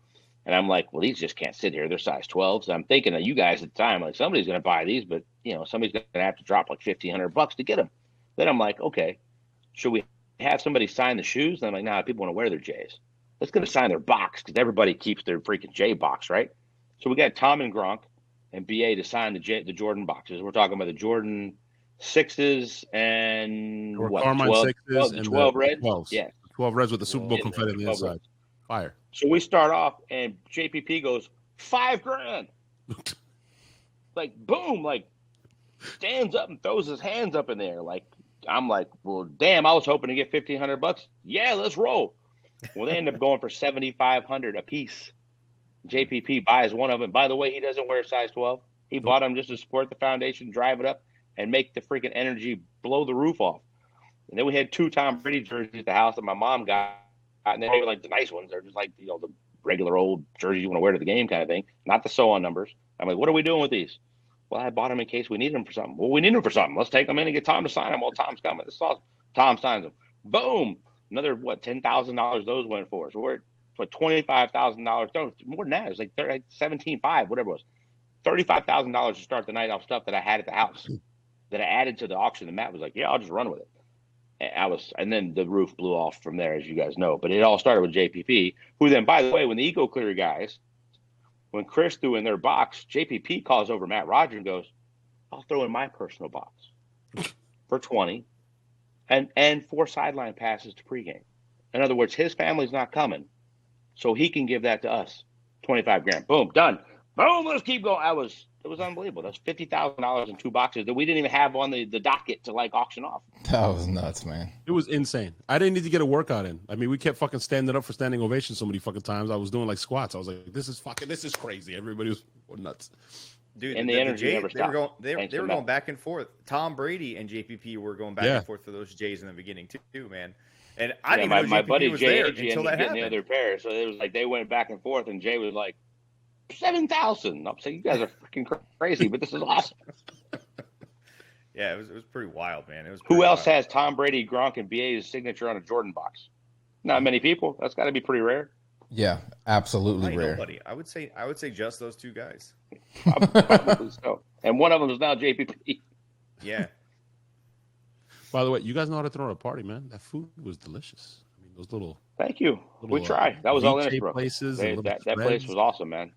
And I'm like, well, these just can't sit here. They're size 12. So I'm thinking of you guys at the time, like somebody's going to buy these, but somebody's going to have to drop like $1,500 to get them. Then I'm like, okay, should we have somebody sign the shoes? And I'm like, nah, people want to wear their J's. Let's get to sign their box because everybody keeps their freaking J box, right? So we got Tom and Gronk and BA to sign the Jordan boxes. We're talking about the Jordan 6s and what? Carmine 12, 6s and 12 Reds? 12s. Yeah. 12 Reds with the Super Bowl Yeah, confetti on the 12 inside. Reds. Fire. So we start off and JPP goes $5,000. Like, boom, like stands up and throws his hands up in there. Like, I'm like, well, damn, I was hoping to get $1,500. Yeah, let's roll. Well, they end up going for $7,500 a piece. JPP buys one of them. By the way, he doesn't wear size 12. He bought them just to support the foundation, drive it up, and make the freaking energy blow the roof off. And then we had 2 Tom Brady jerseys at the house that my mom got, and they were like the nice ones. They're just like the regular old jerseys you want to wear to the game kind of thing, not the sew-on numbers. I'm like, what are we doing with these? Well, I bought them in case we need them for something. Well, we need them for something. Let's take them in and get Tom to sign them. Well, Tom's coming. This is awesome. Tom signs them. Boom. Another, $10,000 those went for. So we're at $25,000. No, more than that. It was like $17,500, whatever it was. $35,000 to start the night off stuff that I had at the house that I added to the auction. And Matt was like, yeah, I'll just run with it. And then the roof blew off from there, as you guys know. But it all started with JPP, who then, by the way, when the Eco Clear guys, when Chris threw in their box, JPP calls over Matt Rogers and goes, I'll throw in my personal box for 20 and 4 sideline passes to pregame. In other words, his family's not coming, so he can give that to us. $25,000. Boom, done. Boom, let's keep going. It was unbelievable. That's $50,000 in 2 boxes that we didn't even have on the docket to like auction off. That was nuts, man. It was insane. I didn't need to get a workout in. I mean, we kept fucking standing up for standing ovation so many fucking times. I was doing like squats. I was like, this is crazy. Everybody was nuts. Dude, and the energy never stopped. They were going back and forth. Tom Brady and JPP were going back and forth for those J's in the beginning too, man. And I didn't know my buddy was there until that happened. The other pair, so it was like they went back and forth, and Jay was like, 7,000. I'm saying, you guys are freaking crazy, but this is awesome. Yeah, it was pretty wild, man. It was. Who else has Tom Brady, Gronk, and BA's signature on a Jordan box? Not many people. That's got to be pretty rare. Yeah, absolutely rare. Nobody. I would say just those 2 guys. Probably so. And one of them is now JPP. Yeah. By the way, you guys know how to throw a party, man. That food was delicious. I mean, those little. Thank you. We tried. That was all Innisbrook. Places. That place was awesome, man.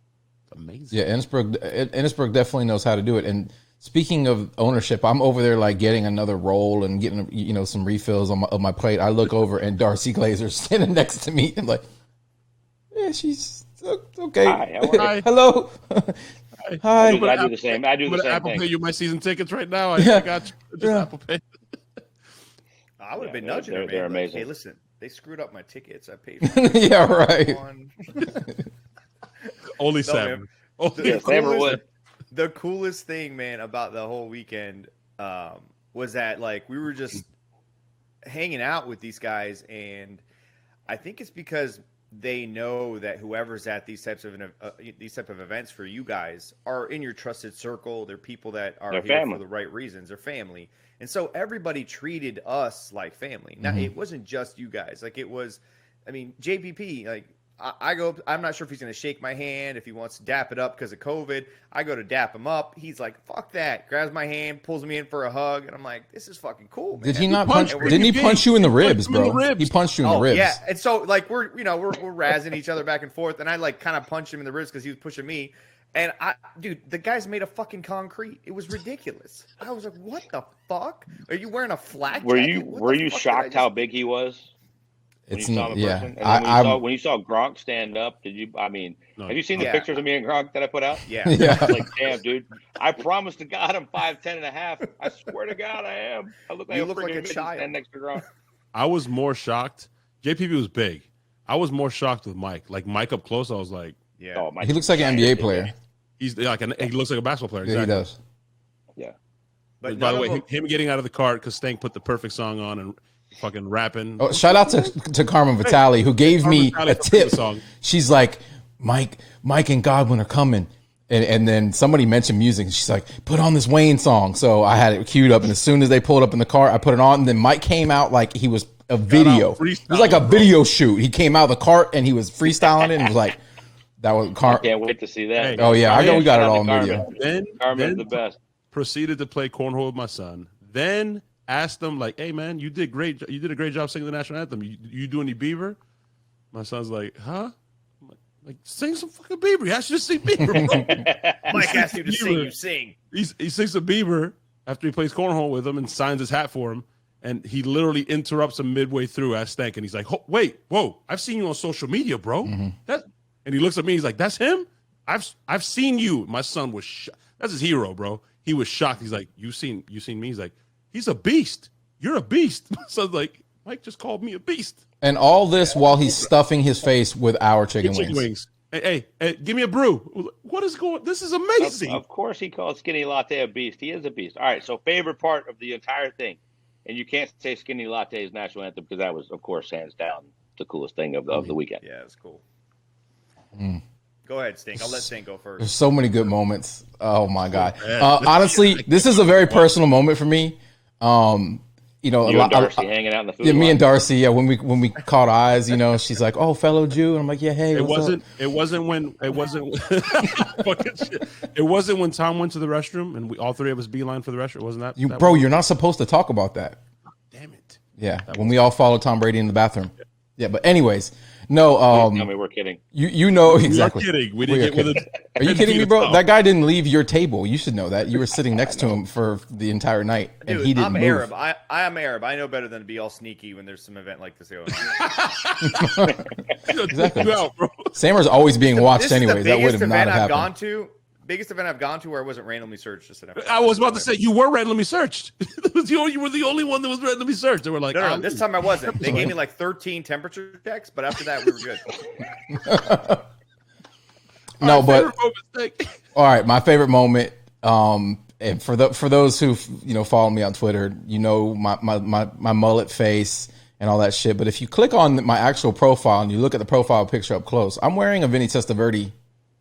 Amazing. Yeah, Innisbrook definitely knows how to do it. And speaking of ownership, I'm over there like getting another roll and getting some refills on my plate. I look over and Darcy Glazer's standing next to me and like, yeah, she's okay. Hi. Hello. Hi. I do the same. I do the same Apple thing. Pay you my season tickets right now. I got you. Just Apple Pay. I would have been nudging her, man. They're amazing. Like, hey, listen, they screwed up my tickets. I paid for Yeah, right. Only 7. The coolest thing, man, about the whole weekend was that like we were just hanging out with these guys, and I think it's because they know that whoever's at these type of events for you guys are in your trusted circle. They're people that are here family for the right reasons. They're family. And so everybody treated us like family. Now, it wasn't just you guys. Like it was, I mean, JPP, like I go up, I'm not sure if he's going to shake my hand, if he wants to dap it up because of COVID. I go to dap him up. He's like, fuck that. Grabs my hand, pulls me in for a hug. And I'm like, this is fucking cool, man. Did he not punch? Didn't he punch you in the ribs, bro? He punched you in the ribs. Yeah. And so like we're razzing each other back and forth. And I like kind of punched him in the ribs because he was pushing me. And dude, the guy's made of fucking concrete. It was ridiculous. I was like, what the fuck? Are you wearing a flak jacket? Were you shocked how big he was? When It's you saw him in yeah. person? And when you saw Gronk stand up, have you seen the pictures of me and Gronk that I put out? Yeah. Yeah. Like, damn, dude. I promise to God I'm 5'10" and a half. I swear to God I am. I look like a child standing next to Gronk. I was more shocked. JPP was big. I was more shocked with Mike. Like Mike up close, I was like, yeah. Oh, He looks like an NBA player. he looks like a basketball player. Yeah, Exactly. he does. Yeah. But by the way, him getting out of the cart because Stank put the perfect song on and fucking rapping. Oh, shout out to Carmen Vitale, who gave me a tip. She's like, Mike and Godwin are coming. And then somebody mentioned music, and she's like, put on this Wayne song. So I had it queued up, and as soon as they pulled up in the car, I put it on, and then Mike came out like he was a video. It was like a video shoot. He came out of the cart, and he was freestyling it, and it was like, that was I can't wait to see that. Hey, oh, yeah, I know we got it all on video. Carmen's the best. Proceeded to play cornhole with my son. Then asked him, like, hey, man, you did great. You did a great job singing the national anthem. You do any Bieber? My son's like, huh? Like, sing some fucking Bieber. He asked you to sing Bieber, bro. Mike asked you to sing, you sing. He sings some Bieber after he plays cornhole with him and signs his hat for him. And he literally interrupts him midway through as Stank. And he's like, wait, whoa, I've seen you on social media, bro. And he looks at me. He's like, that's him? I've seen you. My son was that's his hero, bro. He was shocked. He's like, you seen me? He's like, he's a beast. You're a beast. My son's like, Mike just called me a beast. And all this while he's stuffing his face with our chicken wings. Hey, give me a brew. What is going? This is amazing. Of course, he called Skinny Latte a beast. He is a beast. All right. So, favorite part of the entire thing, and you can't say Skinny Latte's national anthem because that was, of course, hands down the coolest thing of the weekend. Yeah, it's cool. Go ahead, Stink. I'll let Stink go first. There's so many good moments. Oh my God. Honestly, this is a very personal moment for me. You know, you and Darcy hanging out in the food. Yeah, me and Darcy. Yeah, when we caught eyes, you know, she's like, "Oh, fellow Jew," and I'm like, "Yeah, hey." It wasn't when fucking shit. It wasn't when Tom went to the restroom and all three of us beeline for the restroom. Wasn't that? You're not supposed to talk about that. Damn it. Yeah, when we all followed Tom Brady in the bathroom. Yeah, but anyways, no. Tell me we're kidding. You know exactly. We're kidding. We didn't get with it. Are you kidding me, bro? That guy didn't leave your table. You should know that. You were sitting next to him for the entire night, and he didn't I'm move. Arab. I am Arab. I know better than to be all sneaky when there's some event like this going on. Exactly. Sammer's always being watched anyways. That would have not happened. Biggest event I've gone to where I wasn't randomly searched. I was about to say you were randomly searched. You were the only one that was randomly searched. They were like, no, this time I wasn't. They gave me like 13 temperature checks, but after that we were good. No, but all right, my favorite moment. And for those who follow me on Twitter, you know my mullet face and all that shit. But if you click on my actual profile and you look at the profile picture up close, I'm wearing a Vinny Testaverde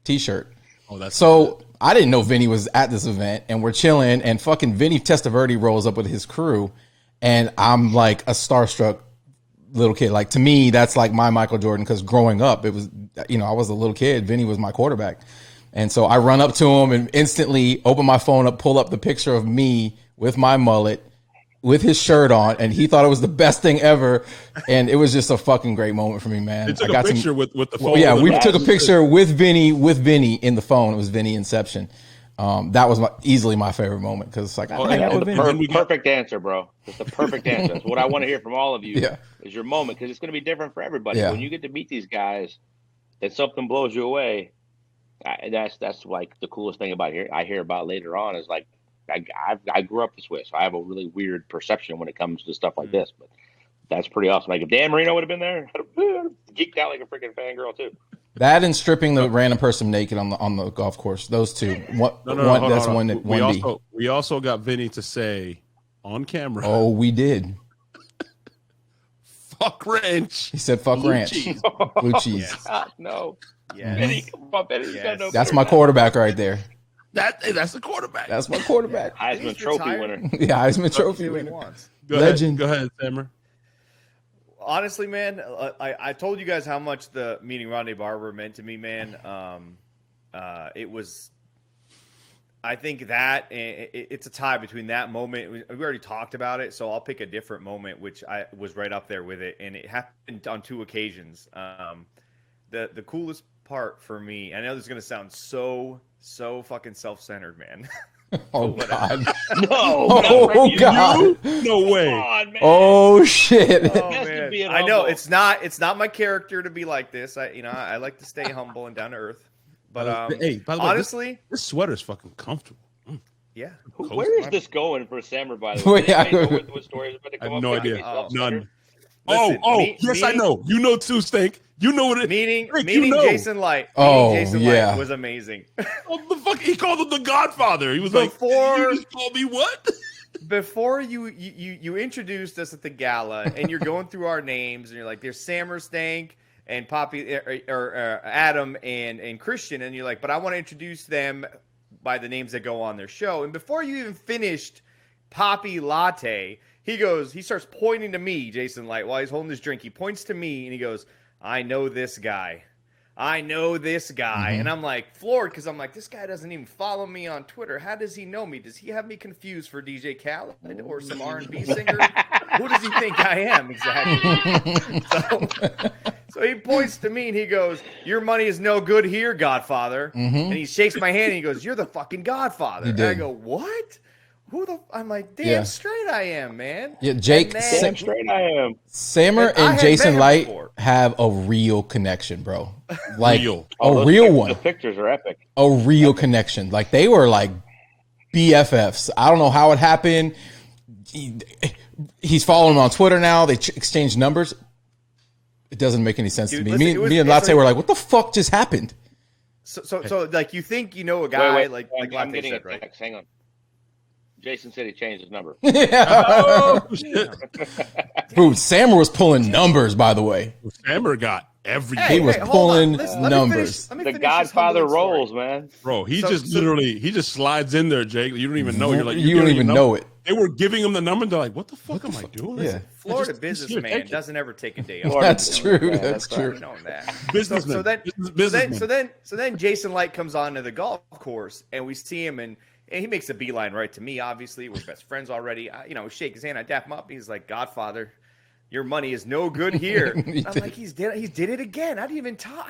t-shirt. Oh, that's so I didn't know Vinny was at this event, and we're chilling, and fucking Vinny Testaverde rolls up with his crew, and I'm like a starstruck little kid. Like, to me, that's like my Michael Jordan, because growing up, it was, I was a little kid. Vinny was my quarterback. And so I run up to him and instantly open my phone up, pull up the picture of me with my mullet, with his shirt on, and he thought it was the best thing ever. And it was just a fucking great moment for me, man. They took a picture with the phone. Well, yeah, we took a picture with Vinny in the phone. It was Vinny Inception. That was easily my favorite moment, because it's like, perfect answer, bro. It's the perfect answer. That's what I want to hear from all of you. Is your moment, because it's going to be different for everybody. When you get to meet these guys, and something blows you away. That's like the coolest thing about here. I hear about later on is like, I grew up this way, so I have a really weird perception when it comes to stuff like this. But that's pretty awesome. Like, if Dan Marino would have been there, I'd have geeked out like a freaking fangirl too. That and stripping the random person naked on the golf course. Those two. We also got Vinny to say on camera. Oh, we did. Fuck ranch. He said fuck ranch. Blue cheese. No. Yeah. Vinny, no, that's my quarterback right there. That's the quarterback. That's my quarterback. Heisman Trophy winner. Yeah, Heisman Trophy winner. Legend. Go ahead, Sammer. Honestly, man, I told you guys how much the meeting Rondé Barber meant to me, man. It was, I think that it's a tie between that moment. We already talked about it, so I'll pick a different moment, which I was right up there with it, and it happened on two occasions. The coolest part for me, I know this is going to sound so fucking self-centered, man. Oh, God. No, God. No way. On, man. Oh, shit. Oh, man. I know it's not my character to be like this. I like to stay humble and down to earth. But hey, by the way, honestly, this sweater's fucking comfortable. Yeah. Where is this going for Sammer, by the way? I have no idea. None. Listen, yes, I know. You know too, Stink. You know what it is. Meeting Jason Light. Light was amazing. What the fuck? He called him the Godfather. He was like, you just called me what? before you introduced us at the gala, and you're going through our names, and you're like, "There's Sammer Stank and Poppy or Adam and Christian," and you're like, "But I want to introduce them by the names that go on their show." And before you even finished Poppy Latte, he starts pointing to me, Jason Light, while he's holding his drink. He points to me and he goes, "I know this guy. I know this guy." And I'm like floored because I'm like, this guy doesn't even follow me on Twitter. How does he know me? Does he have me confused for DJ Khaled or some R&B singer? Who does he think I am exactly? So he points to me and he goes, "Your money is no good here, Godfather." And he shakes my hand and he goes, "You're the fucking Godfather." And I go, "What? I'm like, damn straight I am, man." Yeah, Jake, Damn straight I am. Sammer and Jason Light have a real connection, bro. Like a real one. The pictures are epic. A real connection. Like they were like BFFs. I don't know how it happened. He's following him on Twitter now. They exchanged numbers. It doesn't make any sense to me. Listen, me and Latte were like, what the fuck just happened? So like you think you know a guy wait, like I'm Latte getting said, a right? text. Hang on. Jason said he changed his number. Dude, Sammer was pulling numbers, by the way. Sammer got everything. He was pulling numbers. The Godfather rolls, man. Bro, he just slides in there, Jake. You don't even know. You're like, you don't even know it. They were giving him the number. They're like, what the fuck am I doing? Yeah. Florida businessman doesn't ever take a day off. That's true. That's true. Businessman. So then Jason Light comes on to the golf course, and we see him, and he makes a beeline right to me. Obviously, we're best friends already. Shake his hand. I dap him up. He's like, "Godfather, your money is no good here." I'm like, he did it again. I didn't even tell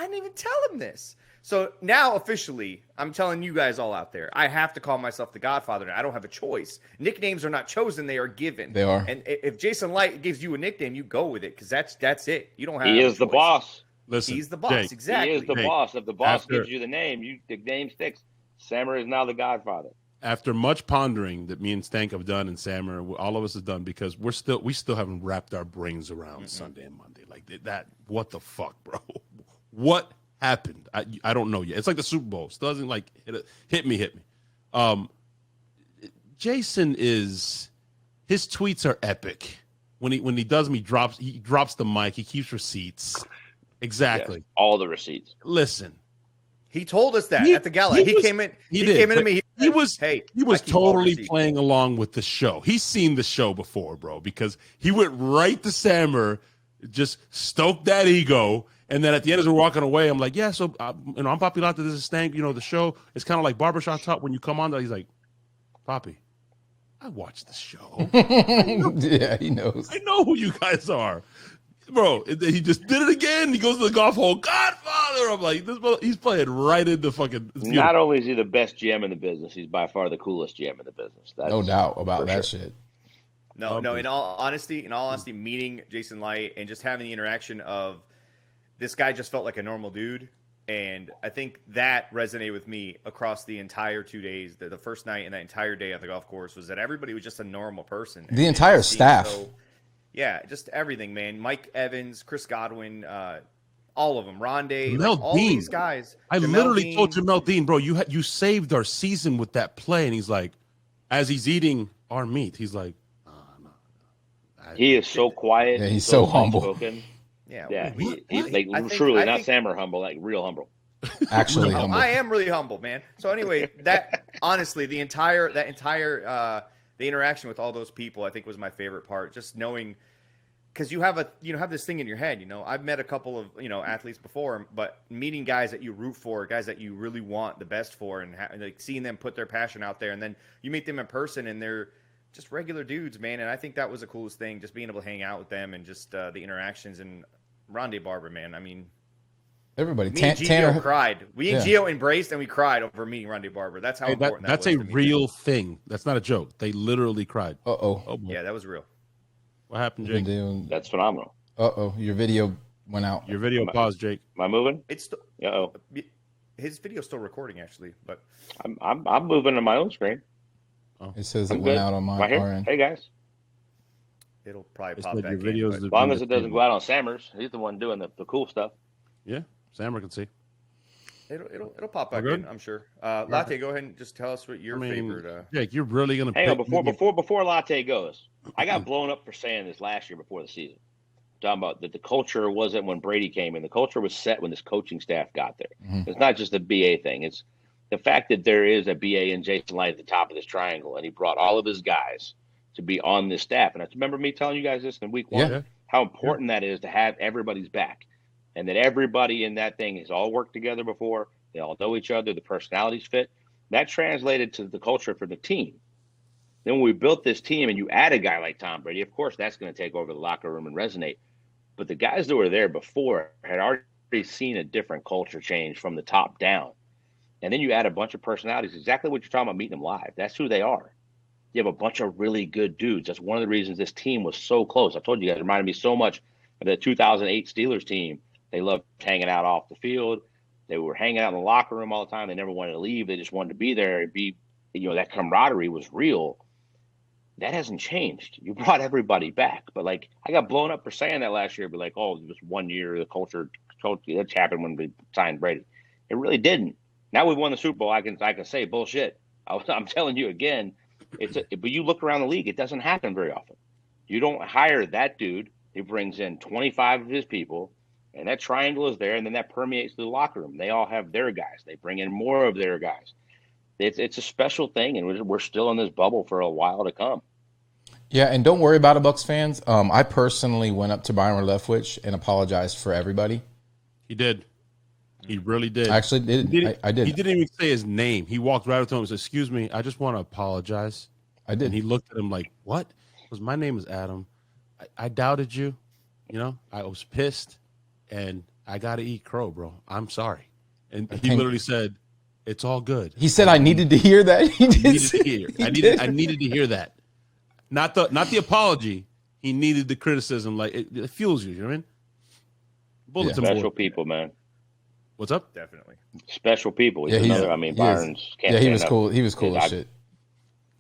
him this. So now officially, I'm telling you guys all out there, I have to call myself the Godfather. I don't have a choice. Nicknames are not chosen; they are given. They are. And if Jason Light gives you a nickname, you go with it because that's it. You don't have. He is the boss. Listen, he's the boss. Jake, exactly. He is the boss. If the boss gives you the name, the name sticks. Sammer is now the Godfather. After much pondering that me and Stank have done, and Sammer, all of us have done, because we still haven't wrapped our brains around Sunday and Monday like that. What the fuck, bro? What happened? I don't know yet. It's like the Super Bowl. Still doesn't like hit me. Jason his tweets are epic. When he does them, he drops the mic. He keeps receipts. Exactly. Yes, all the receipts. Listen. He told us that at the gala. He came in to me. He was totally playing along with the show. He's seen the show before, bro, because he went right to Sammer, just stoked that ego, and then at the end as we're walking away, I'm like, yeah, so I'm Poppy Latte, this is Stank. The show is kind of like barbershop talk when you come on there. He's like, Poppy, I watched the show. Yeah, he knows. I know who you guys are. Bro, he just did it again. He goes to the golf hole. Godfather! I'm like, he's playing right into fucking. Not only is he the best GM in the business, he's by far the coolest GM in the business. That's no doubt about that shit. No. In all honesty, meeting Jason Light and just having the interaction of this guy just felt like a normal dude, and I think that resonated with me across the entire 2 days. The first night and that entire day at the golf course was that everybody was just a normal person. The entire staff. Yeah, just everything, man. Mike Evans, Chris Godwin, all of them. Rondé, Mel all Dean. these guys. I literally told Jamel Dean, bro, you saved our season with that play. And he's like, as he's eating our meat, he's like, no. He is so quiet. Yeah, he's so humble. Spoken. Yeah. He's like truly not Sammer humble, like real humble. Actually humble. I am really humble, man. So anyway, that honestly, the entire the interaction with all those people, I think, was my favorite part. Just knowing, because you have this thing in your head. I've met a couple of athletes before, but meeting guys that you root for, guys that you really want the best for, and like seeing them put their passion out there, and then you meet them in person, and they're just regular dudes, man. And I think that was the coolest thing, just being able to hang out with them and just the interactions. And Rondé Barber, man, I mean. Everybody, me and Gio cried. We and Gio embraced and we cried over meeting Rondé Barber. That's how important that's was a to me. real thing. That's not a joke. They literally cried. Oh, yeah, that was real. What happened, Jake? That's phenomenal. Your video went out. Your video paused, Jake. Am I moving? It's his video's still recording actually, but I'm moving to my own screen. It says it went out on my end. Hey guys. It'll probably pop back in. As long as it doesn't go out on Sammer's. He's the one doing the cool stuff. Yeah. Sammer can see. It'll pop back Okay. in, I'm sure. Latte, go ahead and just tell us what your favorite. Jake, you're really gonna Hang on, before Latte goes, I got blown up for saying this last year before the season. Talking about that the culture wasn't when Brady came in. The culture was set when this coaching staff got there. Mhm. It's not just a BA thing. It's the fact that there is a BA and Jason Light at the top of this triangle, and he brought all of his guys to be on this staff. And I remember me telling you guys this in week 1, Yeah. how important that is to have everybody's back, and that everybody in that thing has all worked together before. They all know each other. The personalities fit. That translated to the culture for the team. Then when we built this team and you add a guy like Tom Brady, of course, that's going to take over the locker room and resonate. But the guys that were there before had already seen a different culture change from the top down. And then you add a bunch of personalities, exactly what you're talking about, meeting them live. That's who they are. You have a bunch of really good dudes. That's one of the reasons this team was so close. I told you guys, it reminded me so much of the 2008 Steelers team. They loved hanging out off the field. They were hanging out in the locker room all the time. They never wanted to leave. They just wanted to be there and be, that camaraderie was real. That hasn't changed. You brought everybody back. But, like, I got blown up for saying that last year. But, like, oh, it was 1 year, the culture, that's happened when we signed Brady. It really didn't. Now we've won the Super Bowl. I can say bullshit. I'm telling you again, but you look around the league, it doesn't happen very often. You don't hire that dude who brings in 25 of his people, and that triangle is there, and then that permeates the locker room. They all have their guys. They bring in more of their guys. It's a special thing, and we're still in this bubble for a while to come. Yeah, and don't worry about it, Bucs fans. I personally went up to Byron Leftwich and apologized for everybody. He did. He really did. I actually did. I did. He didn't even say his name. He walked right up to him and said, "Excuse me, I just want to apologize." I did. And he looked at him like, "What?" Because my name is Adam. I doubted you. I was pissed, and I got to eat crow, bro. I'm sorry. And he literally said, "It's all good." He said I needed to hear that. He did. I needed to hear that. Not the apology. He needed the criticism. Like it fuels you. You know what I mean? Bulletin board. Special people, man. What's up? Definitely. Special people. Yeah, Byron's can't he say was enough. cool. He was cool as shit.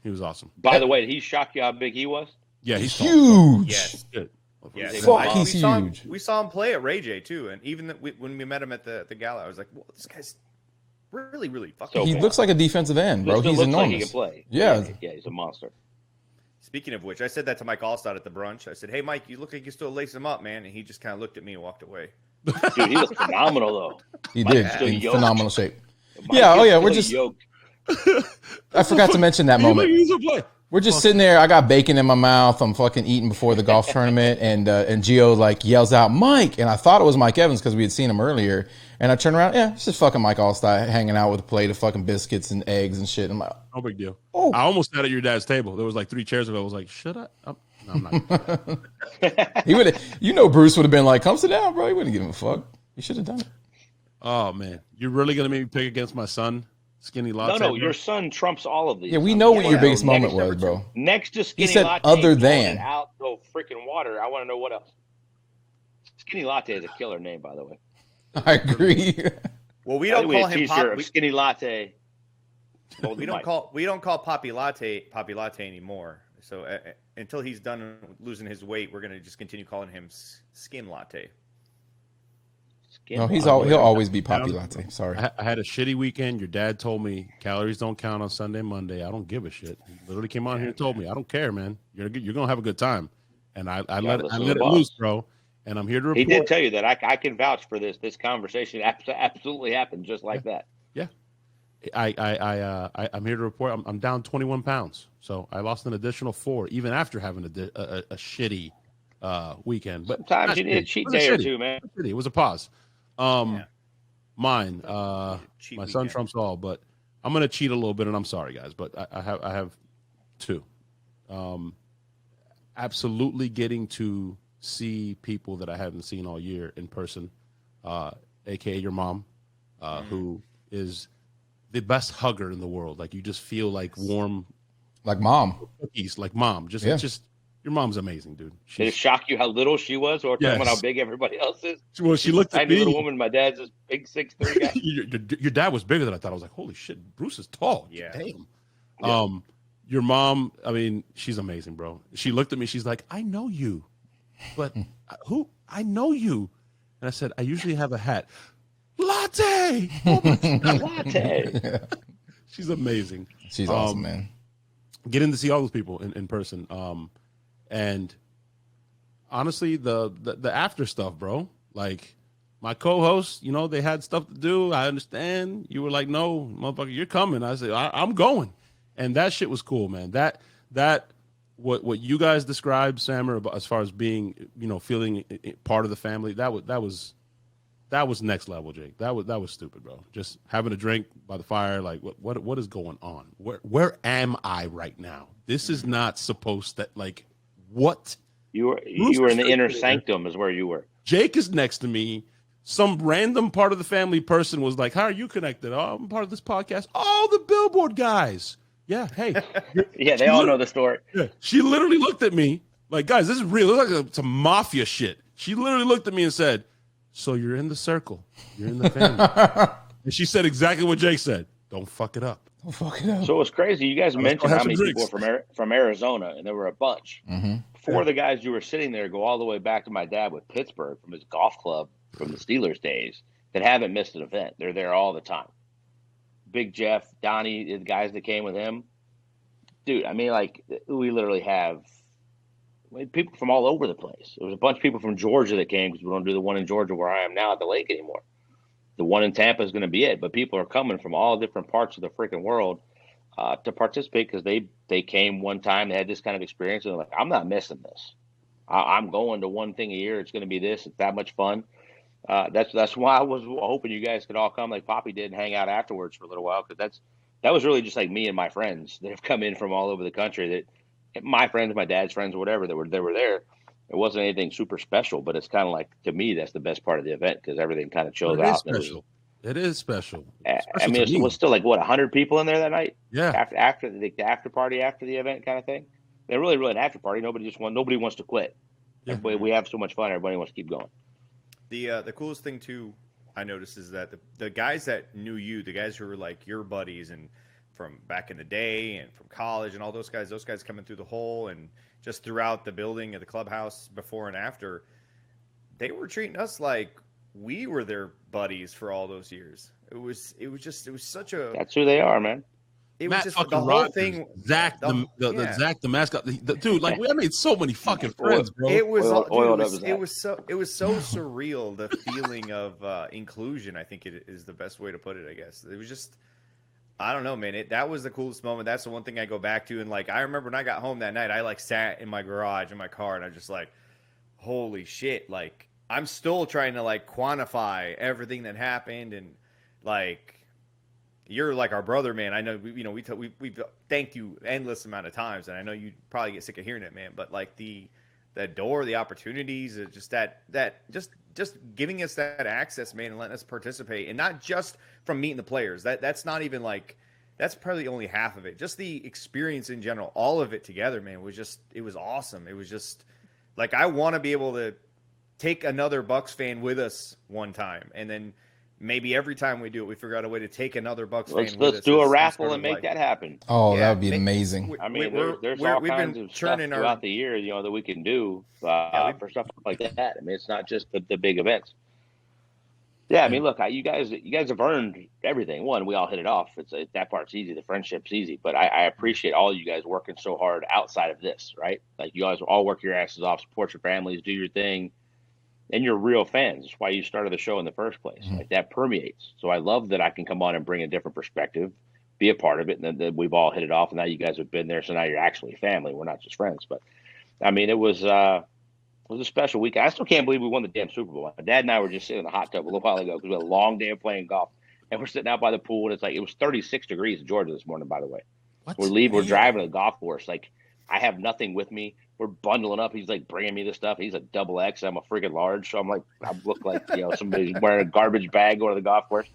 He was awesome. By the way, did he shock you how big he was? Yeah, he's huge. Yes. Good. Yeah, Fuck, he's huge. We saw him play at Ray J too, and even when we met him at the gala, I was like, "Well, this guy's really, really fucking." He looks like a defensive end, bro. He's enormous. Like he can play. Yeah, he's a monster. Speaking of which, I said that to Mike Allstott at the brunch. I said, "Hey, Mike, you look like you still lace him up, man," and he just kind of looked at me and walked away. Dude, he looked phenomenal though. He Mike did. still In yoked. phenomenal shape. Mike Yeah. Oh is yeah. We're still just. yoked. I forgot to mention that moment. We're just sitting there. I got bacon in my mouth. I'm fucking eating before the golf tournament, and Gio like yells out Mike, and I thought it was Mike Evans because we had seen him earlier. And I turn around, yeah, it's just fucking Mike Allstott hanging out with a plate of fucking biscuits and eggs and shit. I'm like, no big deal. Oh. I almost sat at your dad's table. There was like 3 chairs ago. I was like, should I? No, I'm not. he would, Bruce would have been like, come sit down, bro. He wouldn't give him a fuck. He should have done it. Oh man, you're really gonna make me pick against my son, Skinny Latte? No, your son trumps all of these. Yeah, we know what your biggest moment was, bro. Next to Skinny said Latte, other than. out go freaking water. I want to know what else. Skinny Latte is a killer name, by the way. I agree. Well, we don't call him Pop. Skinny Latte. We don't call Poppy Latte anymore. So until he's done losing his weight, we're gonna just continue calling him Skin Latte. No, he'll always be Poppy Latte. Sorry. I had a shitty weekend. Your dad told me calories don't count on Sunday and Monday. I don't give a shit. He literally came on here and told me, I don't care, man. You're gonna have a good time. And I let it loose, bro. And I'm here to report. He did tell you that. I can vouch for this. This conversation absolutely happened just like that. Yeah. I'm here to report. I'm down 21 pounds. So I lost an additional 4, even after having a shitty weekend. But sometimes you need a cheat day or two, man. It was a pause. Mine, my son trumps all, but I'm gonna cheat a little bit, and I'm sorry, guys, but I have 2. Absolutely getting to see people that I haven't seen all year in person, aka your mom, who is the best hugger in the world. Like you just feel like warm, like mom cookies, like mom. Just your mom's amazing, dude. Did it shock you how little she was, or yes. how big everybody else is? Well, she looked at me. Little woman. My dad's this big 6'3" guy. Your dad was bigger than I thought. I was like, holy shit, Bruce is tall. Yeah. Damn. Yeah. Your mom, I mean, she's amazing, bro. She looked at me. She's like, I know you, but who? I know you. And I said, I usually have a hat. latte. Oh my Latte. She's amazing. She's awesome, man. Getting to see all those people in person. And honestly, the after stuff, bro. Like my co-hosts, you know, they had stuff to do. I understand. You were like, no, motherfucker, you're coming. I said, I'm going. And that shit was cool, man. What you guys described, Sammer, as far as being, you know, feeling part of the family, that was next level, Jake. That was stupid, bro. Just having a drink by the fire, like what is going on? Where am I right now? This is not supposed to, like, what? You were in the inner sanctum is where you were. Jake is next to me. Some random part of the family person was like, how are you connected? Oh, I'm part of this podcast. Oh, the Billboard guys. Yeah, hey. Yeah, they all know the story. Yeah, she literally looked at me like, guys, this is real. It's like some mafia shit. She literally looked at me and said, so you're in the circle. You're in the family. And she said exactly what Jake said. Don't fuck it up. Don't fuck it up. So it's crazy. You guys mentioned how many people were from Arizona, and there were a bunch. Mm-hmm. Four of the guys who were sitting there go all the way back to my dad with Pittsburgh from his golf club from the Steelers days that haven't missed an event. They're there all the time. Big Jeff, Donnie, the guys that came with him. Dude, I mean, like, we literally have people from all over the place. There was a bunch of people from Georgia that came because we don't do the one in Georgia where I am now at the lake anymore. The one in Tampa is going to be it, but people are coming from all different parts of the freaking world to participate because they came one time, they had this kind of experience, and they're like, I'm not missing this. I'm going to one thing a year. It's going to be this. It's that much fun. That's why I was hoping you guys could all come like Poppy did and hang out afterwards for a little while, because that was really just like me and my friends that have come in from all over the country. That my friends, my dad's friends, whatever, they were there. It wasn't anything super special, but it's kind of like, to me, that's the best part of the event because everything kind of chills out. It is special. I mean, it was still like, what, 100 people in there that night? Yeah. After the after party after the event kind of thing. They're really an after party. Nobody wants to quit. Yeah. We have so much fun. Everybody wants to keep going. The coolest thing too, I noticed, is that the guys that knew you, the guys who were like your buddies and from back in the day and from college and all those guys coming through the hole and just throughout the building at the clubhouse before and after, they were treating us like we were their buddies for all those years. It was such a. That's who they are, man. It Matt was just the whole thing. Zach, Zach, the mascot, dude. Like, I made so many fucking friends, bro. It was so surreal. The feeling of inclusion. I think it is the best way to put it. I guess it was just. I don't know, man. That was the coolest moment. That's the one thing I go back to. And like, I remember when I got home that night, I like sat in my garage in my car, and I just like, holy shit! Like, I'm still trying to like quantify everything that happened, and like. You're like our brother, man. I know, we've thanked you endless amount of times, and I know you probably get sick of hearing it, man. But like the opportunities, just just giving us that access, man, and letting us participate, and not just from meeting the players. That's not even like, that's probably only half of it. Just the experience in general, all of it together, man, it was awesome. It was just like, I want to be able to take another Bucs fan with us one time, and then. Maybe every time we do it, we figure out a way to take another Bucs fan with us. Let's do a raffle and make that happen. Oh, that would be amazing. I mean, there's all kinds of stuff throughout the year, that we can do for stuff like that. I mean, it's not just the big events. Yeah, I mean, look, you guys have earned everything. One, we all hit it off. That part's easy. The friendship's easy. But I appreciate all you guys working so hard outside of this, right? Like, you guys all work your asses off, support your families, do your thing. And you're real fans. That's why you started the show in the first place. Mm-hmm. Like, that permeates. So I love that I can come on and bring a different perspective, be a part of it, and then we've all hit it off. And now you guys have been there, so now you're actually family. We're not just friends. But I mean, it was a special week. I still can't believe we won the damn Super Bowl. My dad and I were just sitting in the hot tub a little while ago because we had a long day of playing golf, and we're sitting out by the pool, and it was 36 degrees in Georgia this morning. By the way, we're driving to the golf course. Like, I have nothing with me. We're bundling up. He's like bringing me this stuff. He's a double X. I'm a freaking large. So I'm like, I look like, somebody's wearing a garbage bag going to the golf course.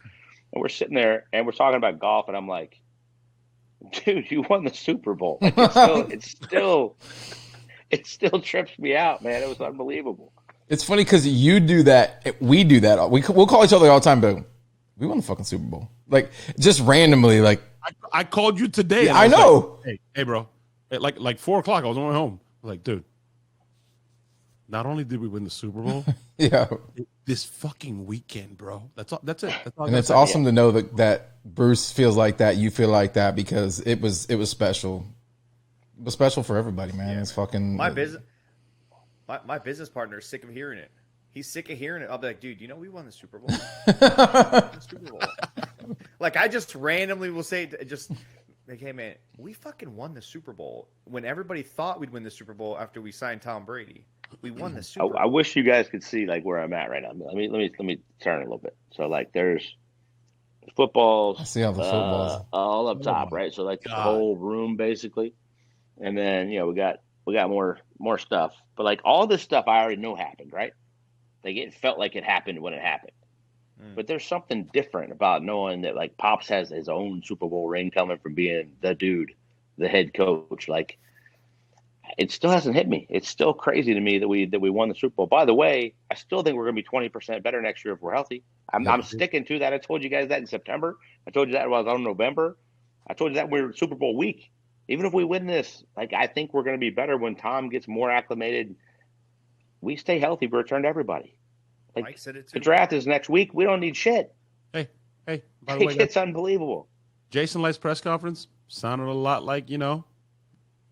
And we're sitting there and we're talking about golf. And I'm like, dude, you won the Super Bowl. Like, it still trips me out, man. It was unbelievable. It's funny because you do that. We do that. We'll call each other all the time, but we won the fucking Super Bowl. Like, just randomly, like. I called you today. Yeah, I know. Like, hey, bro. At like 4:00, I was on my way home. I was like, dude, not only did we win the Super Bowl, Yeah. this fucking weekend, bro. That's all. That's it. That's all. And it's awesome to know that Bruce feels like that. You feel like that because it was special. It was special for everybody, man. It's fucking my business partner is sick of hearing it. He's sick of hearing it. I'll be like, dude, you know we won the Super Bowl. Like I just randomly will say, just like, hey man, we fucking won the Super Bowl when everybody thought we'd win the Super Bowl after we signed Tom Brady. We won the Super Bowl. I wish you guys could see like where I'm at right now. Let me turn it a little bit. So like there's footballs. I see all the footballs all up top, right? So like the whole room basically, and then we got more stuff. But like all this stuff I already know happened, right? Like it felt like it happened when it happened. But there's something different about knowing that like Pops has his own Super Bowl ring coming from being the dude, the head coach. Like it still hasn't hit me. It's still crazy to me that we won the Super Bowl. By the way, I still think we're going to be 20% better next year if we're healthy. I'm sticking to that. I told you guys that in September. I told you that while I was on November. I told you that we're Super Bowl week. Even if we win this, like I think we're going to be better when Tom gets more acclimated. We stay healthy, we return to everybody. Like, Mike said it too. The draft is next week. We don't need shit. Hey, by the way, it's unbelievable. Jason Light's press conference sounded a lot like,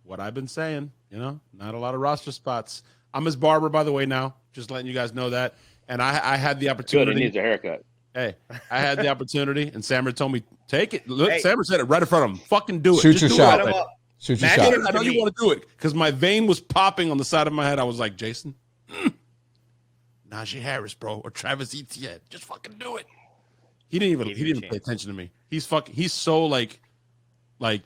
what I've been saying, not a lot of roster spots. I'm his barber, by the way, now, just letting you guys know that. And I had the opportunity. Good, he needs a haircut. Hey, I had the opportunity, and Sammer told me, take it. Look, Sammer said it right in front of him. Fucking do it. Shoot your shot. Shoot your shot. I know you want to do it because my vein was popping on the side of my head. I was like, Jason, Najee Harris, bro, or Travis Etienne. Just fucking do it. He didn't even pay attention to me. He's so like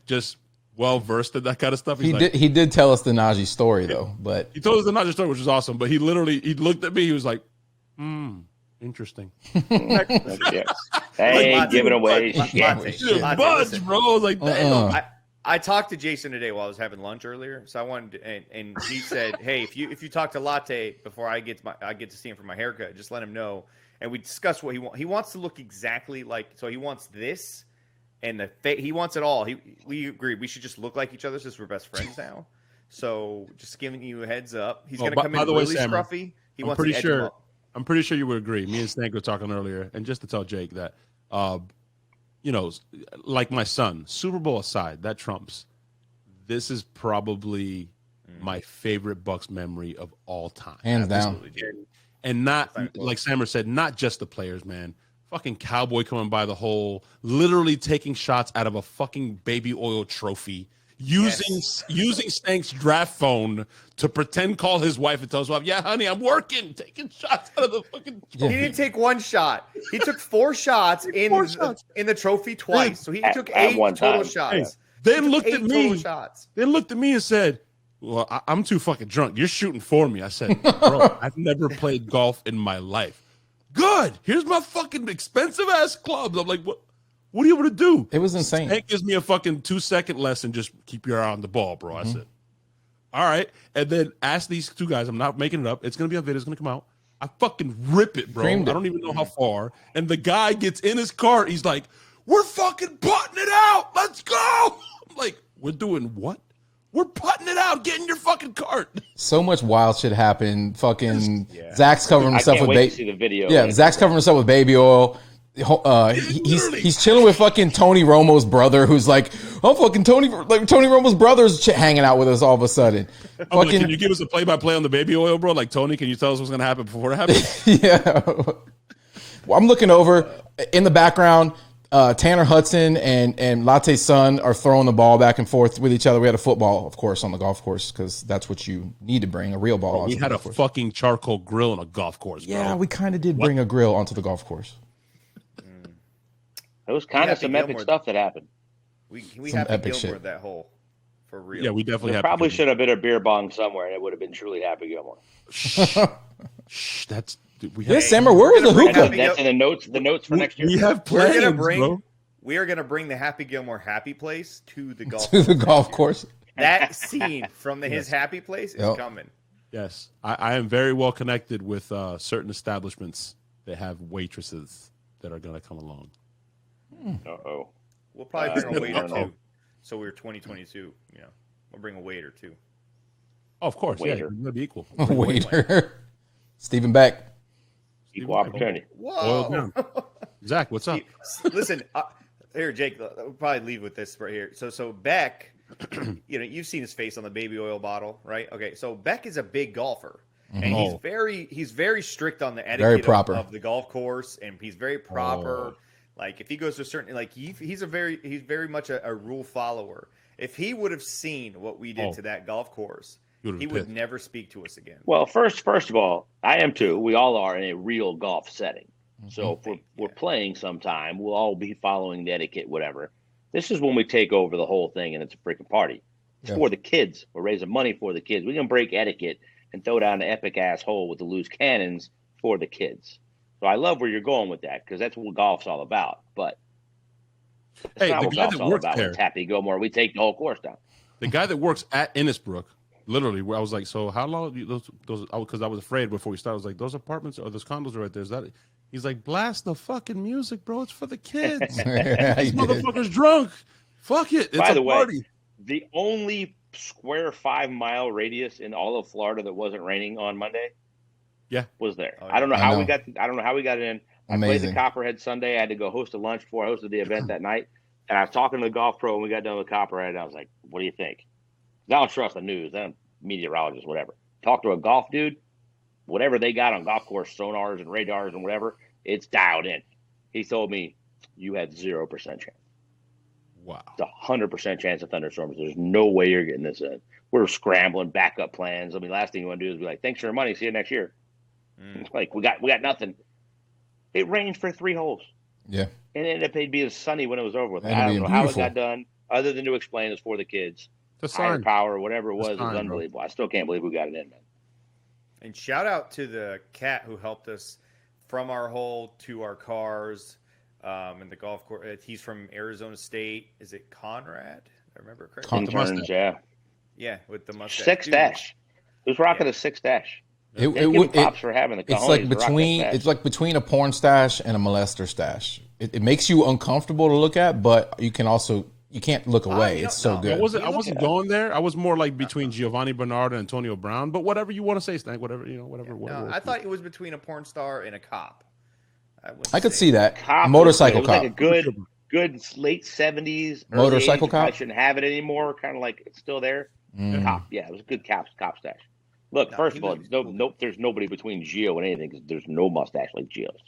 just well versed in that kind of stuff. He did tell us the Najee story though, but he told us the Najee story, which was awesome. But he looked at me. He was like, interesting. Hey, giving away. Buds, bro. I was like, damn. I talked to Jason today while I was having lunch earlier, so I wanted to, and he said, "Hey, if you talk to Latte before I get to see him for my haircut, just let him know." And we discussed what he wants. He wants to look exactly like. So he wants this, and he wants it all. We agreed we should just look like each other since we're best friends now. So just giving you a heads up, he's going to come in really scruffy. I'm pretty sure you would agree. Me and Stank were talking earlier, and just to tell Jake that. Like my son, Super Bowl aside, that trumps. This is probably my favorite Bucs memory of all time. Hands down. And not, like Sammer said, not just the players, man. Fucking Cowboy coming by the hole, literally taking shots out of a fucking baby oil trophy, using Stank's draft phone to pretend call his wife and tell his wife, yeah, honey, I'm working, taking shots out of the fucking trophy. He didn't take one shot. He took 4 shots in the trophy twice. So he took 8 total shots. Hey, then looked at me and said, well, I'm too fucking drunk. You're shooting for me. I said, bro, I've never played golf in my life. Good. Here's my fucking expensive ass clubs. I'm like, what do you want to do? It was insane. Hank gives me a fucking 2-second lesson. Just keep your eye on the ball, bro. I said, all right. And then ask these two guys. I'm not making it up. It's going to be on video. It's going to come out. I fucking rip it, bro. I don't even know how far. And the guy gets in his cart. He's like, we're fucking putting it out. Let's go. I'm like, we're doing what? We're putting it out. Get in your fucking cart. So much wild shit happened. Fucking Zach's covering himself with baby. See the video. Yeah, Zach's covering himself with baby oil. He's chilling with fucking Tony Romo's brother, who's like, oh, fucking Tony Romo's brother's hanging out with us all of a sudden. Like, can you give us a play-by-play on the baby oil, bro? Like, Tony, can you tell us what's going to happen before it happens? Yeah. Well, I'm looking over in the background. Tanner Hudson and Latte's son are throwing the ball back and forth with each other. We had a football, of course, on the golf course because that's what you need to bring, a real ball. We had a fucking charcoal grill on a golf course, bro. Yeah, we kind of did bring a grill onto the golf course. It was kind of some epic stuff that happened. We have to Gilmore that hole for real. Yeah, we definitely probably should have been a beer bong somewhere, and it would have been truly Happy Gilmore. Shh, that's Sammer, where was the hookah? That's in the notes for next year. We have plans, bro. We are gonna bring the Happy Gilmore happy place to the golf golf course. That scene from his happy place is coming. Yes, I am very well connected with certain establishments that have waitresses that are gonna come along. Uh-oh. We'll probably bring a waiter too. So we're 2022. Yeah, we'll bring a waiter too. Oh, of course, Waiter. yeah, you're gonna be equal. Waiter. Stephen Beck. Equal opportunity. Oil Whoa. down. Zach, what's up? Listen, here, Jake. We'll probably leave with this right here. So Beck, you've seen his face on the baby oil bottle, right? Okay, so Beck is a big golfer, and he's very strict on the etiquette of the golf course, and he's very proper. Like if he goes to a certain, like he's very much a rule follower. If he would have seen what we did to that golf course, he would never speak to us again. Well, first of all, I am too. We all are in a real golf setting. So if we're playing sometime, we'll all be following the etiquette, whatever. This is when we take over the whole thing, and it's a freaking party. It's for the kids. We're raising money for the kids. We can break etiquette and throw down an epic ass hole with the loose cannons for the kids. So I love where you're going with that because that's what golf's all about. But it's not what golf's all about. With Happy Gilmore, we take the whole course down. The guy that works at Innisbrook, literally, where I was like, so how long those? Because I was afraid before we started. I was like, those apartments or those condos are right there. Is that? He's like, blast the fucking music, bro. It's for the kids. This motherfucker's drunk. Fuck it. It's By the a party. way, the only square 5-mile radius in all of Florida that wasn't raining on Monday, was there. I don't know how we got. I don't know how we got in. I played the Copperhead Sunday. I had to go host a lunch before I hosted the event that night. And I was talking to the golf pro, and we got done with Copperhead. And I was like, "What do you think?" I don't trust the news. I'm a meteorologist, whatever. Talk to a golf dude. Whatever they got on golf course sonars and radars and whatever, it's dialed in. He told me you had 0% chance. Wow. It's 100% chance of thunderstorms. There's no way you're getting this in. We're scrambling backup plans. I mean, last thing you want to do is be like, "Thanks for your money. See you next year." Like we got nothing. It rained for 3 holes. Yeah. And it ended up being sunny when it was over with. I don't know how it got done, other than to explain it's for the kids. Higher power, whatever it was unbelievable. I still can't believe we got it in, man. And shout out to the cat who helped us from our hole to our cars in the golf course. He's from Arizona State. Is it Conrad? I remember correctly. Interns, yeah. Yeah, with the mustache. 6 dash. Who's rocking a 6 dash? Props for having the cojones. It's like between a porn stash and a molester stash. It makes you uncomfortable to look at, but you can't look away. It's so good. I wasn't going there. I was more like between Giovanni Bernard and Antonio Brown. But whatever you want to say, Stank. Whatever. No, I thought it was between a porn star and a cop. I could see that. Cop Motorcycle cop. Like a good late 70s. Motorcycle cop. I shouldn't have it anymore. Kind of like it's still there. Cop. Yeah, it was a good cop stash. Look, first of all, there's nobody between Gio and anything because there's no mustache like Gio's.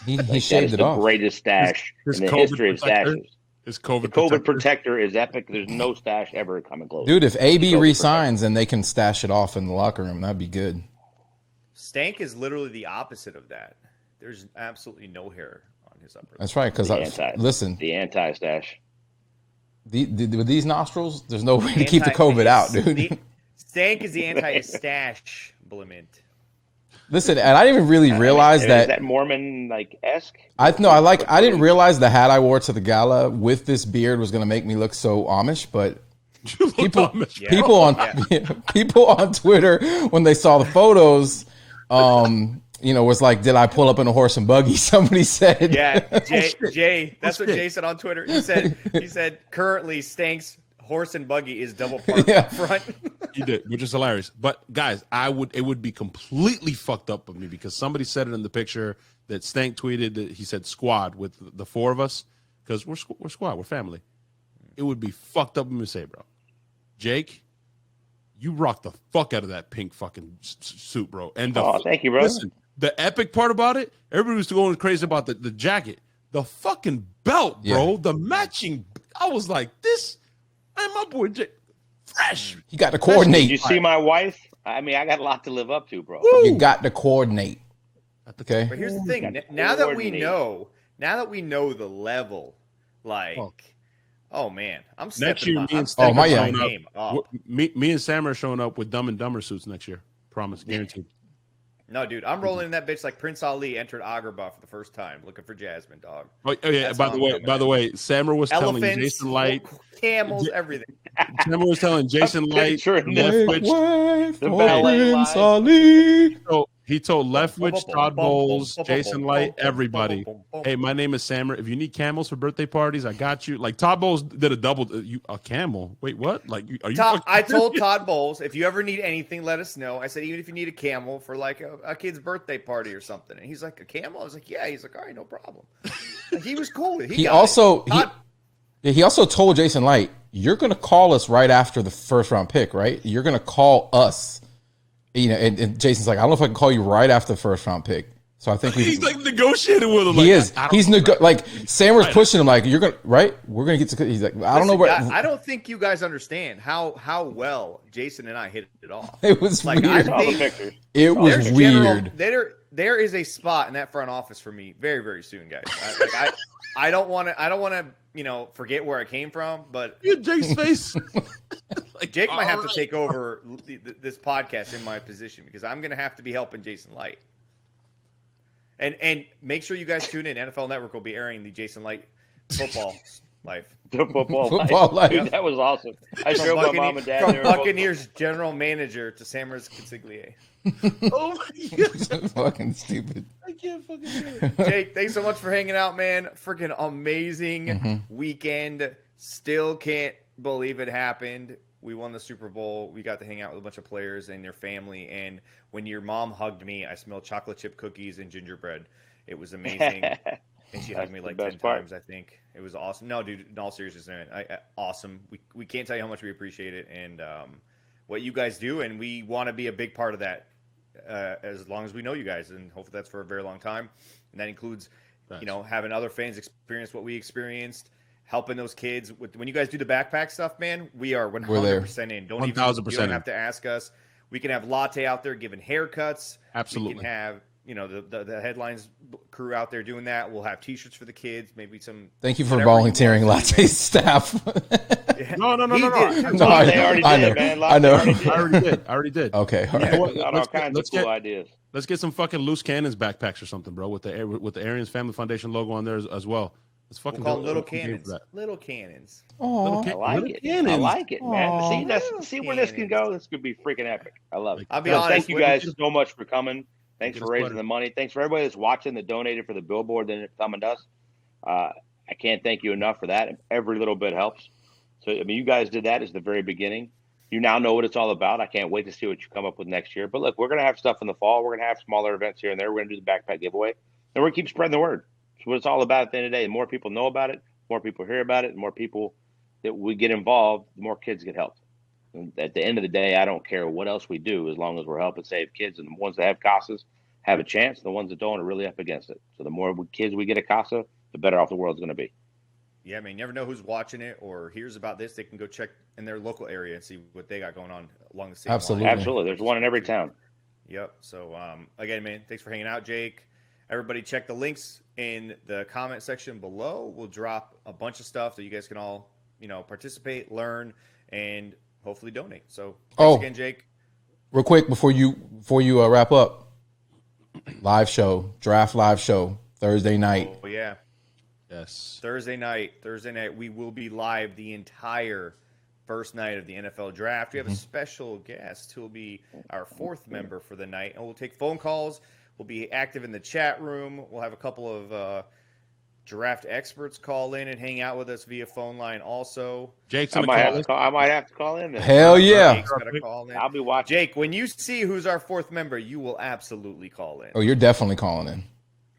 He shaved it off. The greatest stash in the history of stashes. His the COVID protector is epic. There's no stash ever coming close. Dude, if AB resigns and they can stash it off in the locker room, that'd be good. Stank is literally the opposite of that. There's absolutely no hair on his upper lip. That's right, because listen, the anti-stash. With these nostrils, there's no way to keep the COVID out, dude. Stank is the anti-stash blimint. Listen, and I didn't even really realize that. Is that Mormon like esque? I didn't realize the hat I wore to the gala with this beard was going to make me look so Amish, but people on Twitter when they saw the photos, was like, did I pull up in a horse and buggy? Somebody said, Jay, that's what Jay said on Twitter. He said currently Stank's horse and buggy is double parked up front. He did, which is hilarious. But guys, it would be completely fucked up of me because somebody said it in the picture that Stank tweeted that he said squad with the 4 of us because we're squad, we're family. It would be fucked up of me to say, bro, Jake, you rocked the fuck out of that pink fucking suit, bro. And thank you, bro. Listen, the epic part about it, everybody was going crazy about the jacket, the fucking belt, bro, the matching. I was like, this. And my boy Jake, fresh. You got to coordinate. Did you see my wife? I mean, I got a lot to live up to, bro. Woo! You got to coordinate. Okay. But here's the thing. Now that we know the level, oh man, I'm next year. Me and Sam are showing up with Dumb and Dumber suits next year. Promise, guaranteed. No, dude, I'm rolling in that bitch like Prince Ali entered Agrabah for the first time, looking for Jasmine, dog. Oh yeah. By the way, Sammer was telling Jason Light, camels, everything. Sammer was telling Jason Light, the ballet Prince Ali. So He told Leftwich, Todd Bowles, Jason Light, everybody, hey, my name is Sammer. If you need camels for birthday parties, I got you. Like Todd Bowles did a double. A camel? Wait, what? Like, are you? I told Todd Bowles, if you ever need anything, let us know. I said, even if you need a camel for like a kid's birthday party or something. And he's like, a camel? I was like, yeah. He's like, all right, no problem. Like, he was cool. He also told Jason Light, you're going to call us right after the first round pick, right? You're going to call us. And Jason's like, I don't know if I can call you right after the first round pick. So I think he's like negotiating with him. He is. He's like Sammer's pushing him like, you're gonna right. We're gonna get to. He's like, I don't know where. I don't think you guys understand how well Jason and I hit it off. It was like weird. It was weird. There is a spot in that front office for me very, very soon, guys. I don't want to forget where I came from, but Jake's face. Like Jake might have to take over this podcast in my position because I'm going to have to be helping Jason Light. And make sure you guys tune in. NFL Network will be airing the Jason Light football life. The football life. Dude, that was awesome. I showed my mom and dad. From Buccaneers general manager to Sammer's consigliere. Oh my god, fucking stupid. I can't fucking do it. Jake, thanks so much for hanging out, man. Freaking amazing weekend. Still can't believe it happened. We won the Super Bowl. We got to hang out with a bunch of players and their family. And when your mom hugged me, I smelled chocolate chip cookies and gingerbread. It was amazing. And she hugged me like 10 times, I think. It was awesome. No, dude, in all seriousness, man, awesome. We can't tell you how much we appreciate it and what you guys do. And we want to be a big part of that as long as we know you guys. And hopefully that's for a very long time. And that includes, having other fans experience what we experienced. Helping those kids when you guys do the backpack stuff, man, we are 100% in. Don't 1,000%. You don't have to ask us. We can have Latte out there giving haircuts. Absolutely. We can have the headlines crew out there doing that. We'll have T-shirts for the kids. Maybe some. Thank you for volunteering, Latte's staff. No. They already did, man. I know. I already did. Okay. All right. All kinds of cool ideas. Let's get some fucking loose cannons backpacks or something, bro, with the Arians Family Foundation logo on there as well. Let's fucking call little cannons. Little cannons. Oh, I like it, man. See where this can go. This could be freaking epic. I love it. I'll be honest. Thank you guys so much for coming. Thanks for raising the money. Thanks for everybody that's watching that donated for the billboard that it summoned us. I can't thank you enough for that. Every little bit helps. So, I mean, you guys did that as the very beginning. You now know what it's all about. I can't wait to see what you come up with next year. But look, we're going to have stuff in the fall. We're going to have smaller events here and there. We're going to do the backpack giveaway. And we're going to keep spreading the word. That's what it's all about at the end of the day. The more people know about it, the more people hear about it, the more people that we get involved, the more kids get helped. And at the end of the day, I don't care what else we do as long as we're helping save kids. And the ones that have CASAs have a chance. The ones that don't are really up against it. So the more kids we get a CASA, the better off the world's going to be. Yeah, I mean, you never know who's watching it or hears about this. They can go check in their local area and see what they got going on along the same line. Absolutely. There's one in every town. Yep. So, again, man, thanks for hanging out, Jake. Everybody check the links in the comment section below. We'll drop a bunch of stuff that you guys can all, participate, learn, and hopefully donate. So thanks again, Jake. Real quick before you wrap up, draft live show, Thursday night. Oh, yeah. Yes. Thursday night, we will be live the entire first night of the NFL draft. We have a special guest who will be our fourth member for the night, and we'll take phone calls. We'll be active in the chat room. We'll have a couple of draft experts call in and hang out with us via phone line also. Jake's I might have to call in. Hell yeah. Jake's gotta call in. I'll be watching. Jake, when you see who's our fourth member, you will absolutely call in. Oh, you're definitely calling in.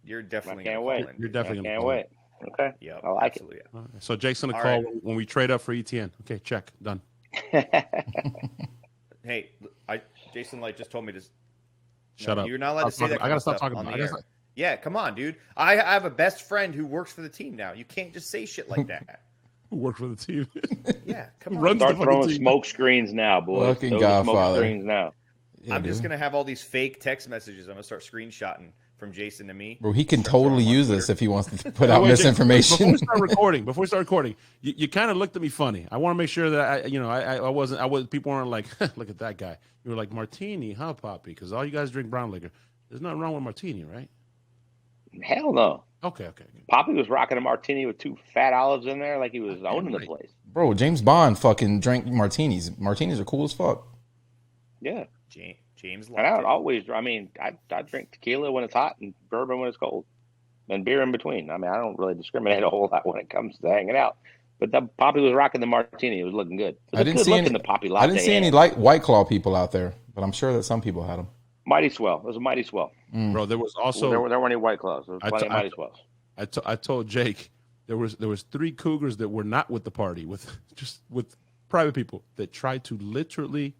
You're definitely going to call in. You're definitely can't wait. Okay. Yeah, I like absolutely. it. Right. So Jake's going to call when we trade up for ETN. Okay, check. Done. Hey, Jason Light just told me to shut up. You're not allowed to say that. I got to stop talking about it. Yeah, come on, dude. I have a best friend who works for the team now. You can't just say shit like that. Who works for the team? Yeah, come on. Start throwing smoke screens now, boys. Fucking Godfather. Smoke screens now. Yeah, I'm just going to have all these fake text messages. I'm going to start screenshotting from Jason to me. Bro, he can totally use this if he wants to put out misinformation. Before we start recording, you kind of looked at me funny. I want to make sure that I wasn't. People weren't like, look at that guy. You were like, martini, huh, Poppy? Because all you guys drink brown liquor. There's nothing wrong with martini, right? Hell no. Okay. Poppy was rocking a martini with 2 fat olives in there like he was owning the place. Bro, James Bond fucking drank martinis. Martinis are cool as fuck. Yeah. James And I don't always. I mean, I drink tequila when it's hot and bourbon when it's cold, and beer in between. I mean, I don't really discriminate a whole lot when it comes to hanging out. But the Poppy was rocking the martini. It was looking good. I didn't see any. The Poppy latte. I didn't see any White Claw people out there, but I'm sure that some people had them. Mighty Swell. It was a Mighty Swell. Bro, there was also there weren't any White Claws. There was plenty of Mighty Swells. I told Jake there was 3 cougars that were not with the party with private people that tried to literally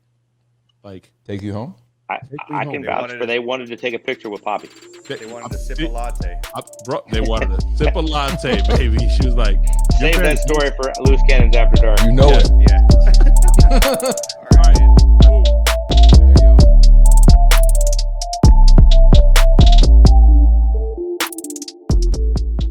take you home. I can vouch for they wanted to take a picture with Poppy. They wanted to sip a latte. Bro, they wanted to sip a latte, baby. She was like, save that story for Loose Cannons After Dark. You know it. Yeah.